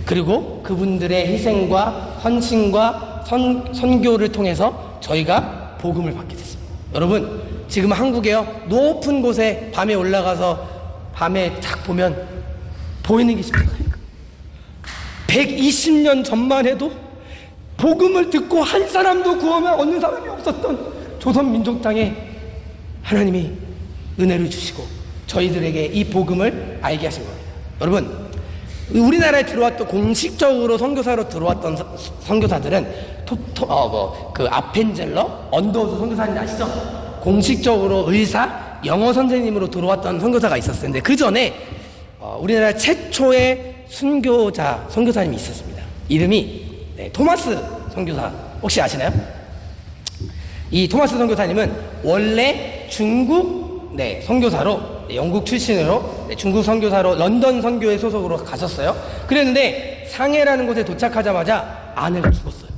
그리고 그분들의 희생과 헌신과 선교를 통해서 저희가 복음을 받게 됐습니다. 여러분, 지금 한국에요, 높은 곳에 밤에 올라가서 밤에 딱 보면 보이는 게 있습니다. 120년 전만 해도 복음을 듣고 한 사람도 구원을 얻는 사람이 없었던 조선 민족 땅에 하나님이 은혜를 주시고 저희들에게 이 복음을 알게 하신 겁니다. 여러분, 우리나라에 들어왔던 공식적으로 선교사로 들어왔던 선교사들은 그 아펜젤러 언더우드 선교사님 아시죠? 공식적으로 의사, 영어 선생님으로 들어왔던 선교사가 있었어요. 근데 그 전에 우리나라 최초의 선교사님이 있었습니다. 이름이 토마스 선교사, 혹시 아시나요? 이 토마스 선교사님은 원래 중국 선교사로, 영국 출신으로 중국 선교사로 런던 선교회 소속으로 가셨어요. 그랬는데 상해라는 곳에 도착하자마자 아내가 죽었어요.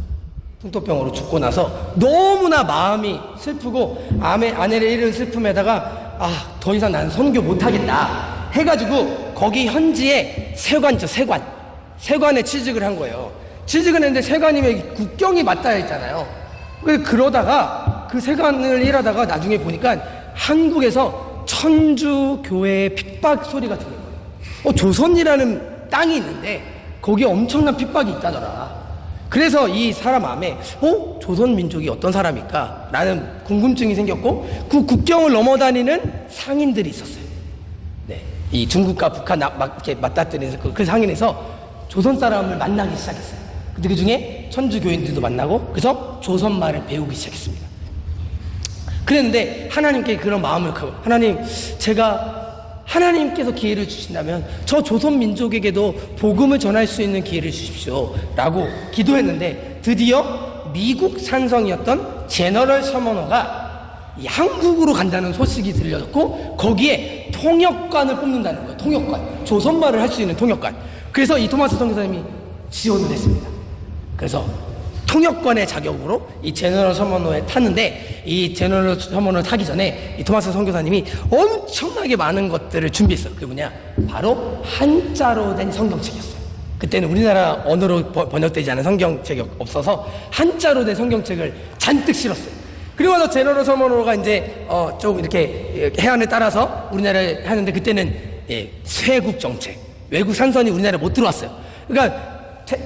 풍토병으로 죽고 나서 너무나 마음이 슬프고 아내를 잃은 슬픔에다가 더 이상 나는 선교 못하겠다 해가지고 거기 현지에 세관에 취직을 한 거예요. 취직을 했는데 세관이면 국경이 맞닿아 있잖아요. 그러다가 그 세관을 일하다가 나중에 보니까 한국에서 천주교회의 핍박 소리가 들린 거예요. 조선이라는 땅이 있는데 거기에 엄청난 핍박이 있다더라. 그래서 이 사람 마음에 조선 민족이 어떤 사람일까? 라는 궁금증이 생겼고 그 국경을 넘어다니는 상인들이 있었어요. 이 중국과 북한 이렇게 맞닿뜨리는 그 상인에서 조선 사람을 만나기 시작했어요. 근데 그 중에 천주교인들도 만나고 그래서 조선말을 배우기 시작했습니다. 그랬는데 하나님께 그런 마음을 하나님, 하나님께서 기회를 주신다면 저 조선 민족에게도 복음을 전할 수 있는 기회를 주십시오 라고 기도했는데 드디어 미국 산성이었던 제너럴 셔머너가 한국으로 간다는 소식이 들려졌고 거기에 통역관을 뽑는다는 거예요. 통역관, 조선말을 할 수 있는 통역관. 그래서 이 토마스 선교사님이 지원을 했습니다. 그래서 통역관의 자격으로 이 제너럴 셔머너에 탔는데 이 제너럴 셔머너를 타기 전에 이 토마스 선교사님이 엄청나게 많은 것들을 준비했어요. 그게 뭐냐? 바로 한자로 된 성경책이었어요. 그때는 우리나라 언어로 번역되지 않은 성경책이 없어서 한자로 된 성경책을 잔뜩 실었어요. 그리고 나서 제너럴 셔머너가 이제 좀 이렇게 해안을 따라서 우리나라에 하는데 그때는 쇄국 정책, 외국 산선이 우리나라에 못 들어왔어요. 그러니까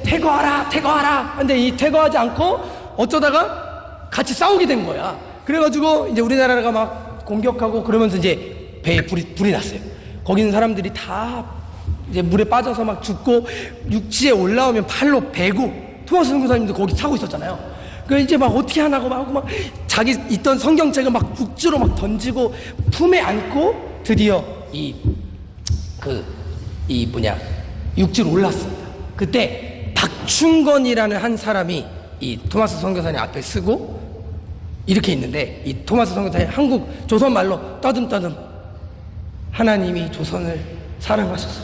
퇴거하라. 근데 이 퇴거하지 않고 어쩌다가 같이 싸우게 된 거야. 그래가지고 이제 우리나라가 막 공격하고 그러면서 이제 배에 불이 났어요. 거기 있는 사람들이 다 이제 물에 빠져서 막 죽고 육지에 올라오면 팔로 베고 토마스 선교사님도 거기 차고 있었잖아요. 그 이제 막 어떻게 하나고 막 자기 있던 성경책을 막 육지로 막 던지고 품에 안고 드디어 육지로 올랐습니다. 그때 박충건이라는 한 사람이 이 토마스 선교사님 앞에 쓰고 이렇게 있는데 이 토마스 선교사님 한국 조선말로 떠듬떠듬 하나님이 조선을 사랑하셔서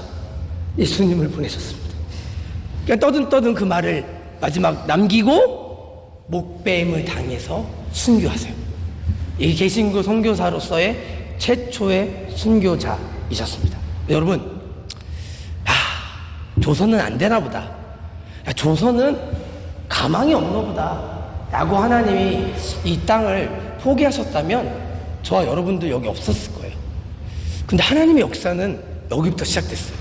예수님을 보내셨습니다. 그러니까 떠듬떠듬 그 말을 마지막 남기고 목배임을 당해서 순교하세요. 이 개신교 선교사로서의 최초의 순교자이셨습니다. 여러분, 조선은 안 되나 보다. 조선은 가망이 없나 보다. 라고 하나님이 이 땅을 포기하셨다면 저와 여러분도 여기 없었을 거예요. 근데 하나님의 역사는 여기부터 시작됐어요.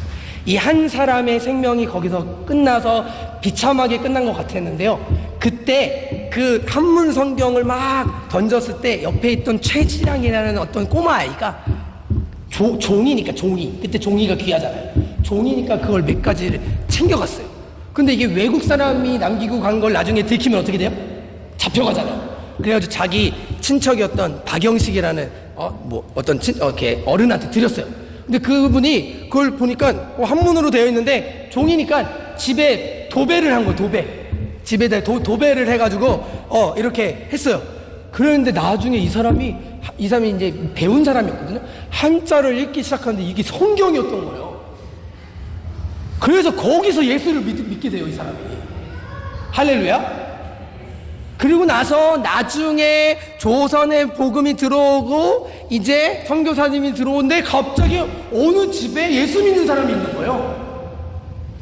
이 한 사람의 생명이 거기서 끝나서 비참하게 끝난 것 같았는데요. 그때 그 한문 성경을 막 던졌을 때 옆에 있던 최지랑이라는 어떤 꼬마 아이가 종이니까 그때 종이가 귀하잖아요. 종이니까 그걸 몇 가지를 챙겨갔어요. 근데 이게 외국 사람이 남기고 간 걸 나중에 들키면 어떻게 돼요? 잡혀가잖아요. 그래가지고 자기 친척이었던 박영식이라는 이렇게 어른한테 드렸어요. 근데 그분이 그걸 보니까 한문으로 되어 있는데 종이니까 집에 도배를 한 거예요. 집에다 도배를 해가지고 이렇게 했어요. 그런데 나중에 이 사람이 이제 배운 사람이었거든요. 한자를 읽기 시작하는데 이게 성경이었던 거예요. 그래서 거기서 예수를 믿게 돼요, 이 사람이. 할렐루야. 그리고 나서 나중에 조선에 복음이 들어오고 이제 선교사님이 들어오는데 갑자기 어느 집에 예수 믿는 사람이 있는 거예요.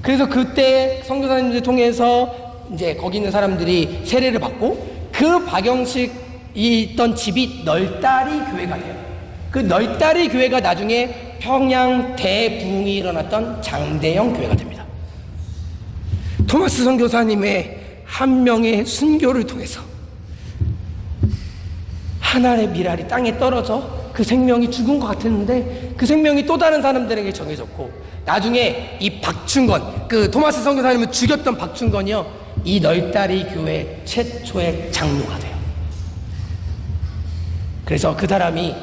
그래서 그때 선교사님들 통해서 이제 거기 있는 사람들이 세례를 받고 그 박영식이 있던 집이 널다리 교회가 돼요. 그 널다리 교회가 나중에 평양 대부흥이 일어났던 장대영 교회가 됩니다. 토마스 선교사님의 한 명의 순교를 통해서 하나의 미랄이 땅에 떨어져 그 생명이 죽은 것 같았는데 그 생명이 또 다른 사람들에게 정해졌고 나중에 이 박충건, 그 토마스 선교사님을 죽였던 박충건이요, 이 널다리 교회 최초의 장로가 돼요. 그래서 그 사람이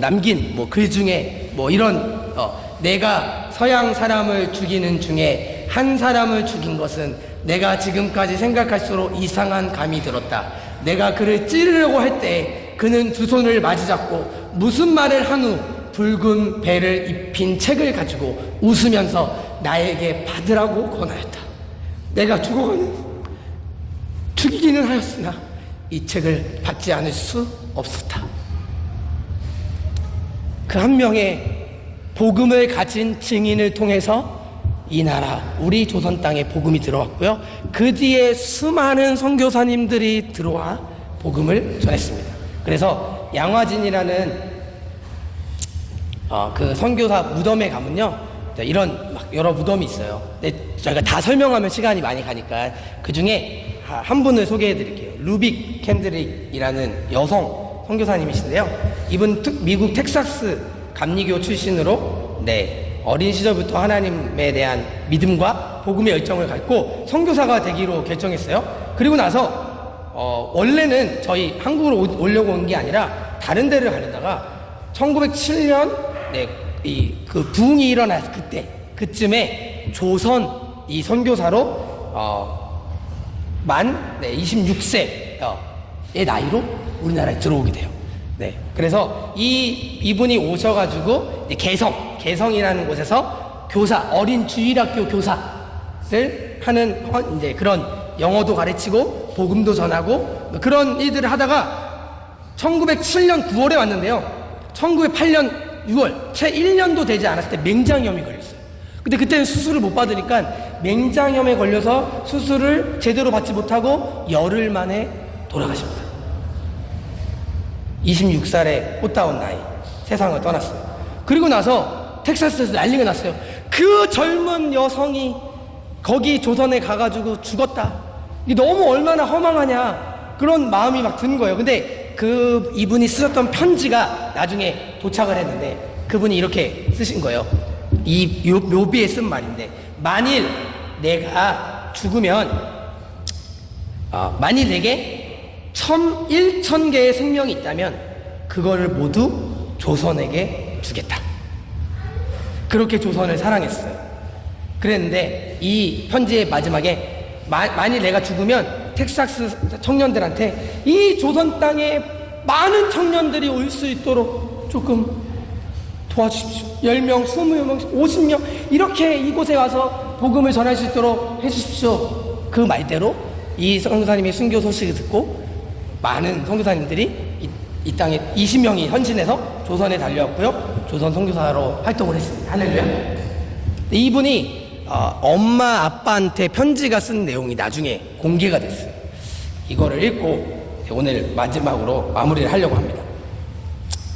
남긴 글 중에 이런 내가 서양 사람을 죽이는 중에 한 사람을 죽인 것은 내가 지금까지 생각할수록 이상한 감이 들었다. 내가 그를 찌르려고 할 때 그는 두 손을 마주잡고 무슨 말을 한 후 붉은 배를 입힌 책을 가지고 웃으면서 나에게 받으라고 권하였다. 내가 죽이기는 하였으나 이 책을 받지 않을 수 없었다. 그 한 명의 복음을 가진 증인을 통해서 이 나라, 우리 조선 땅에 복음이 들어왔고요. 그 뒤에 수많은 선교사님들이 들어와 복음을 전했습니다. 그래서 양화진이라는 그 선교사 무덤에 가면요, 이런 여러 무덤이 있어요. 근데 저희가 다 설명하면 시간이 많이 가니까 그 중에 한 분을 소개해 드릴게요. 루빅 캔드릭이라는 여성 선교사님이신데요. 이분 미국 텍사스 감리교 출신으로 어린 시절부터 하나님에 대한 믿음과 복음의 열정을 갖고 선교사가 되기로 결정했어요. 그리고 나서 원래는 저희 한국으로 오려고 온 게 아니라 다른 데를 가려다가 1907년 그 부흥이 일어났을 그쯤에 조선 이 선교사로 만 26세의 나이로 우리나라에 들어오게 돼요. 그래서 이분이 오셔가지고 개성이라는 곳에서 어린 주일학교 교사를 하는 이제 그런 영어도 가르치고 복음도 전하고 그런 일들을 하다가 1907년 9월에 왔는데요. 1908년 6월 채 1년도 되지 않았을 때 맹장염이 걸렸어요. 근데 그때는 수술을 못 받으니까 맹장염에 걸려서 수술을 제대로 받지 못하고 열흘 만에 돌아가십니다. 26살의 꽃다운 나이 세상을 떠났어요. 그리고 나서 텍사스에서 난리가 났어요. 그 젊은 여성이 거기 조선에 가가지고 죽었다. 이게 너무 얼마나 허망하냐 그런 마음이 막 든 거예요. 근데 이분이 쓰셨던 편지가 나중에 도착을 했는데 그분이 이렇게 쓰신 거예요. 이 묘비에 쓴 말인데 만일 내가 죽으면 만일 내게 1,000개의 생명이 있다면 그거를 모두 조선에게 주겠다. 그렇게 조선을 사랑했어요. 그랬는데 이 편지의 마지막에 만일 내가 죽으면 텍사스 청년들한테 이 조선 땅에 많은 청년들이 올 수 있도록 조금 도와주십시오. 10명, 20명, 50명 이렇게 이곳에 와서 복음을 전할 수 있도록 해주십시오. 그 말대로 이 선교사님의 순교 소식을 듣고 많은 선교사님들이 이 땅에 20명이 헌신해서 조선에 달려왔고요. 조선 선교사로 활동을 했습니다. 할렐루야. 이분이 엄마 아빠한테 편지가 쓴 내용이 나중에 공개가 됐어요. 이거를 읽고 오늘 마지막으로 마무리를 하려고 합니다.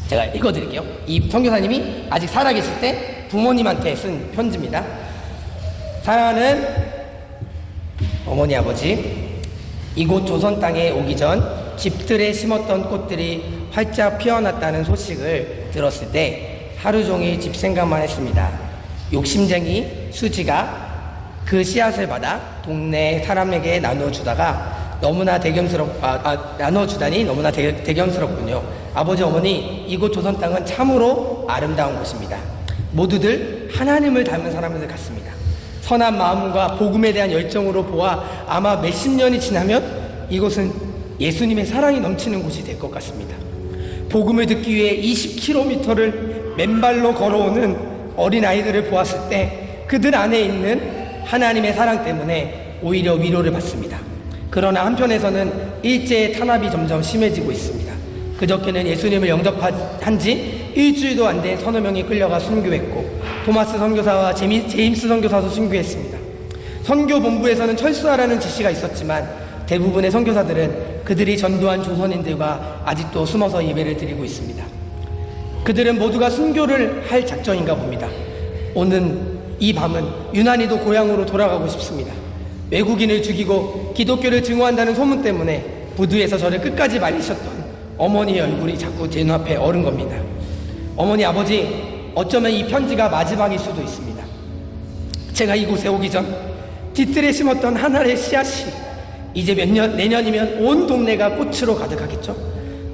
제가 읽어드릴게요. 이 선교사님이 아직 살아계실 때 부모님한테 쓴 편지입니다. 사랑하는 어머니 아버지, 이곳 조선 땅에 오기 전 집들에 심었던 꽃들이 활짝 피어났다는 소식을 들었을 때 하루 종일 집 생각만 했습니다. 욕심쟁이 수지가 그 씨앗을 받아 동네 사람에게 나눠주다가 너무나 나눠주다니 너무나 대견스럽군요. 아버지 어머니, 이곳 조선 땅은 참으로 아름다운 곳입니다. 모두들 하나님을 닮은 사람들 같습니다. 선한 마음과 복음에 대한 열정으로 보아 아마 몇십 년이 지나면 이곳은 예수님의 사랑이 넘치는 곳이 될 것 같습니다. 복음을 듣기 위해 20km를 맨발로 걸어오는 어린아이들을 보았을 때 그들 안에 있는 하나님의 사랑 때문에 오히려 위로를 받습니다. 그러나 한편에서는 일제의 탄압이 점점 심해지고 있습니다. 그저께는 예수님을 영접한 지 일주일도 안 된 서너 명이 끌려가 순교했고 토마스 선교사와 제임스 선교사도 순교했습니다. 선교본부에서는 철수하라는 지시가 있었지만 대부분의 선교사들은 그들이 전도한 조선인들과 아직도 숨어서 예배를 드리고 있습니다. 그들은 모두가 순교를 할 작정인가 봅니다. 오는 이 밤은 유난히도 고향으로 돌아가고 싶습니다. 외국인을 죽이고 기독교를 증오한다는 소문 때문에 부두에서 저를 끝까지 말리셨던 어머니의 얼굴이 자꾸 제 눈앞에 어른 겁니다. 어머니, 아버지, 어쩌면 이 편지가 마지막일 수도 있습니다. 제가 이곳에 오기 전 뒤뜰에 심었던 한 알의 씨앗이 이제 내년이면 온 동네가 꽃으로 가득하겠죠.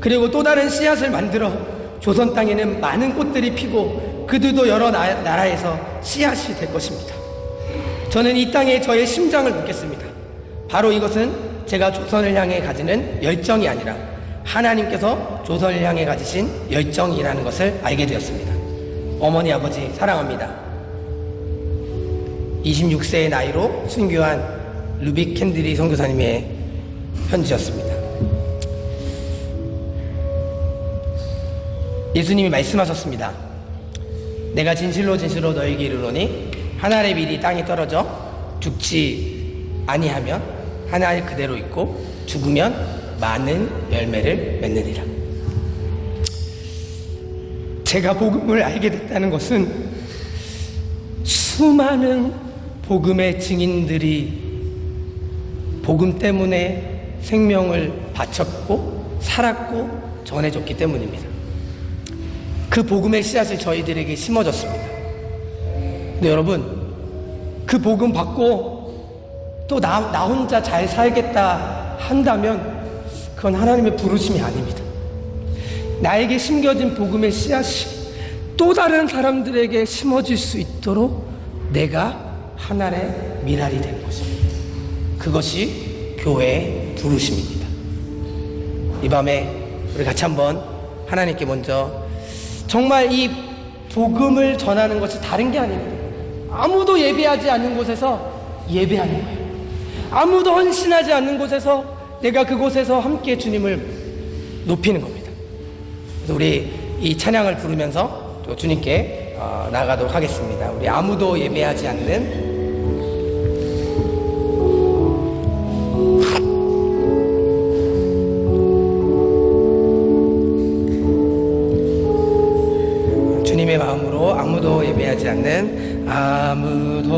그리고 또 다른 씨앗을 만들어 조선 땅에는 많은 꽃들이 피고 그들도 여러 나라에서 씨앗이 될 것입니다. 저는 이 땅에 저의 심장을 묻겠습니다. 바로 이것은 제가 조선을 향해 가지는 열정이 아니라 하나님께서 조선을 향해 가지신 열정이라는 것을 알게 되었습니다. 어머니, 아버지, 사랑합니다. 26세의 나이로 순교한 루빅 캔들이 선교사님의 편지였습니다. 예수님이 말씀하셨습니다. 내가 진실로 진실로 너에게 이르노니 한 알의 밀이 땅에 떨어져 죽지 아니하면 한 알 그대로 있고 죽으면 많은 열매를 맺느니라. 제가 복음을 알게 됐다는 것은 수많은 복음의 증인들이 복음 때문에 생명을 바쳤고 살았고 전해줬기 때문입니다. 그 복음의 씨앗이 저희들에게 심어졌습니다. 근데 여러분, 그 복음 받고 또 나 혼자 잘 살겠다 한다면 그건 하나님의 부르심이 아닙니다. 나에게 심겨진 복음의 씨앗이 또 다른 사람들에게 심어질 수 있도록 내가 하나의 미랄이 된 것입니다. 그것이 교회의 부르심입니다. 이 밤에 우리 같이 한번 하나님께 먼저 정말 이 복음을 전하는 것이 다른 게 아닙니다. 아무도 예배하지 않는 곳에서 예배하는 거예요. 아무도 헌신하지 않는 곳에서 내가 그곳에서 함께 주님을 높이는 겁니다. 그래서 우리 이 찬양을 부르면서 또 주님께 나아가도록 하겠습니다. 우리 아무도 예배하지 않는 주님의 마음으로 아무도 예배하지 않는 아무도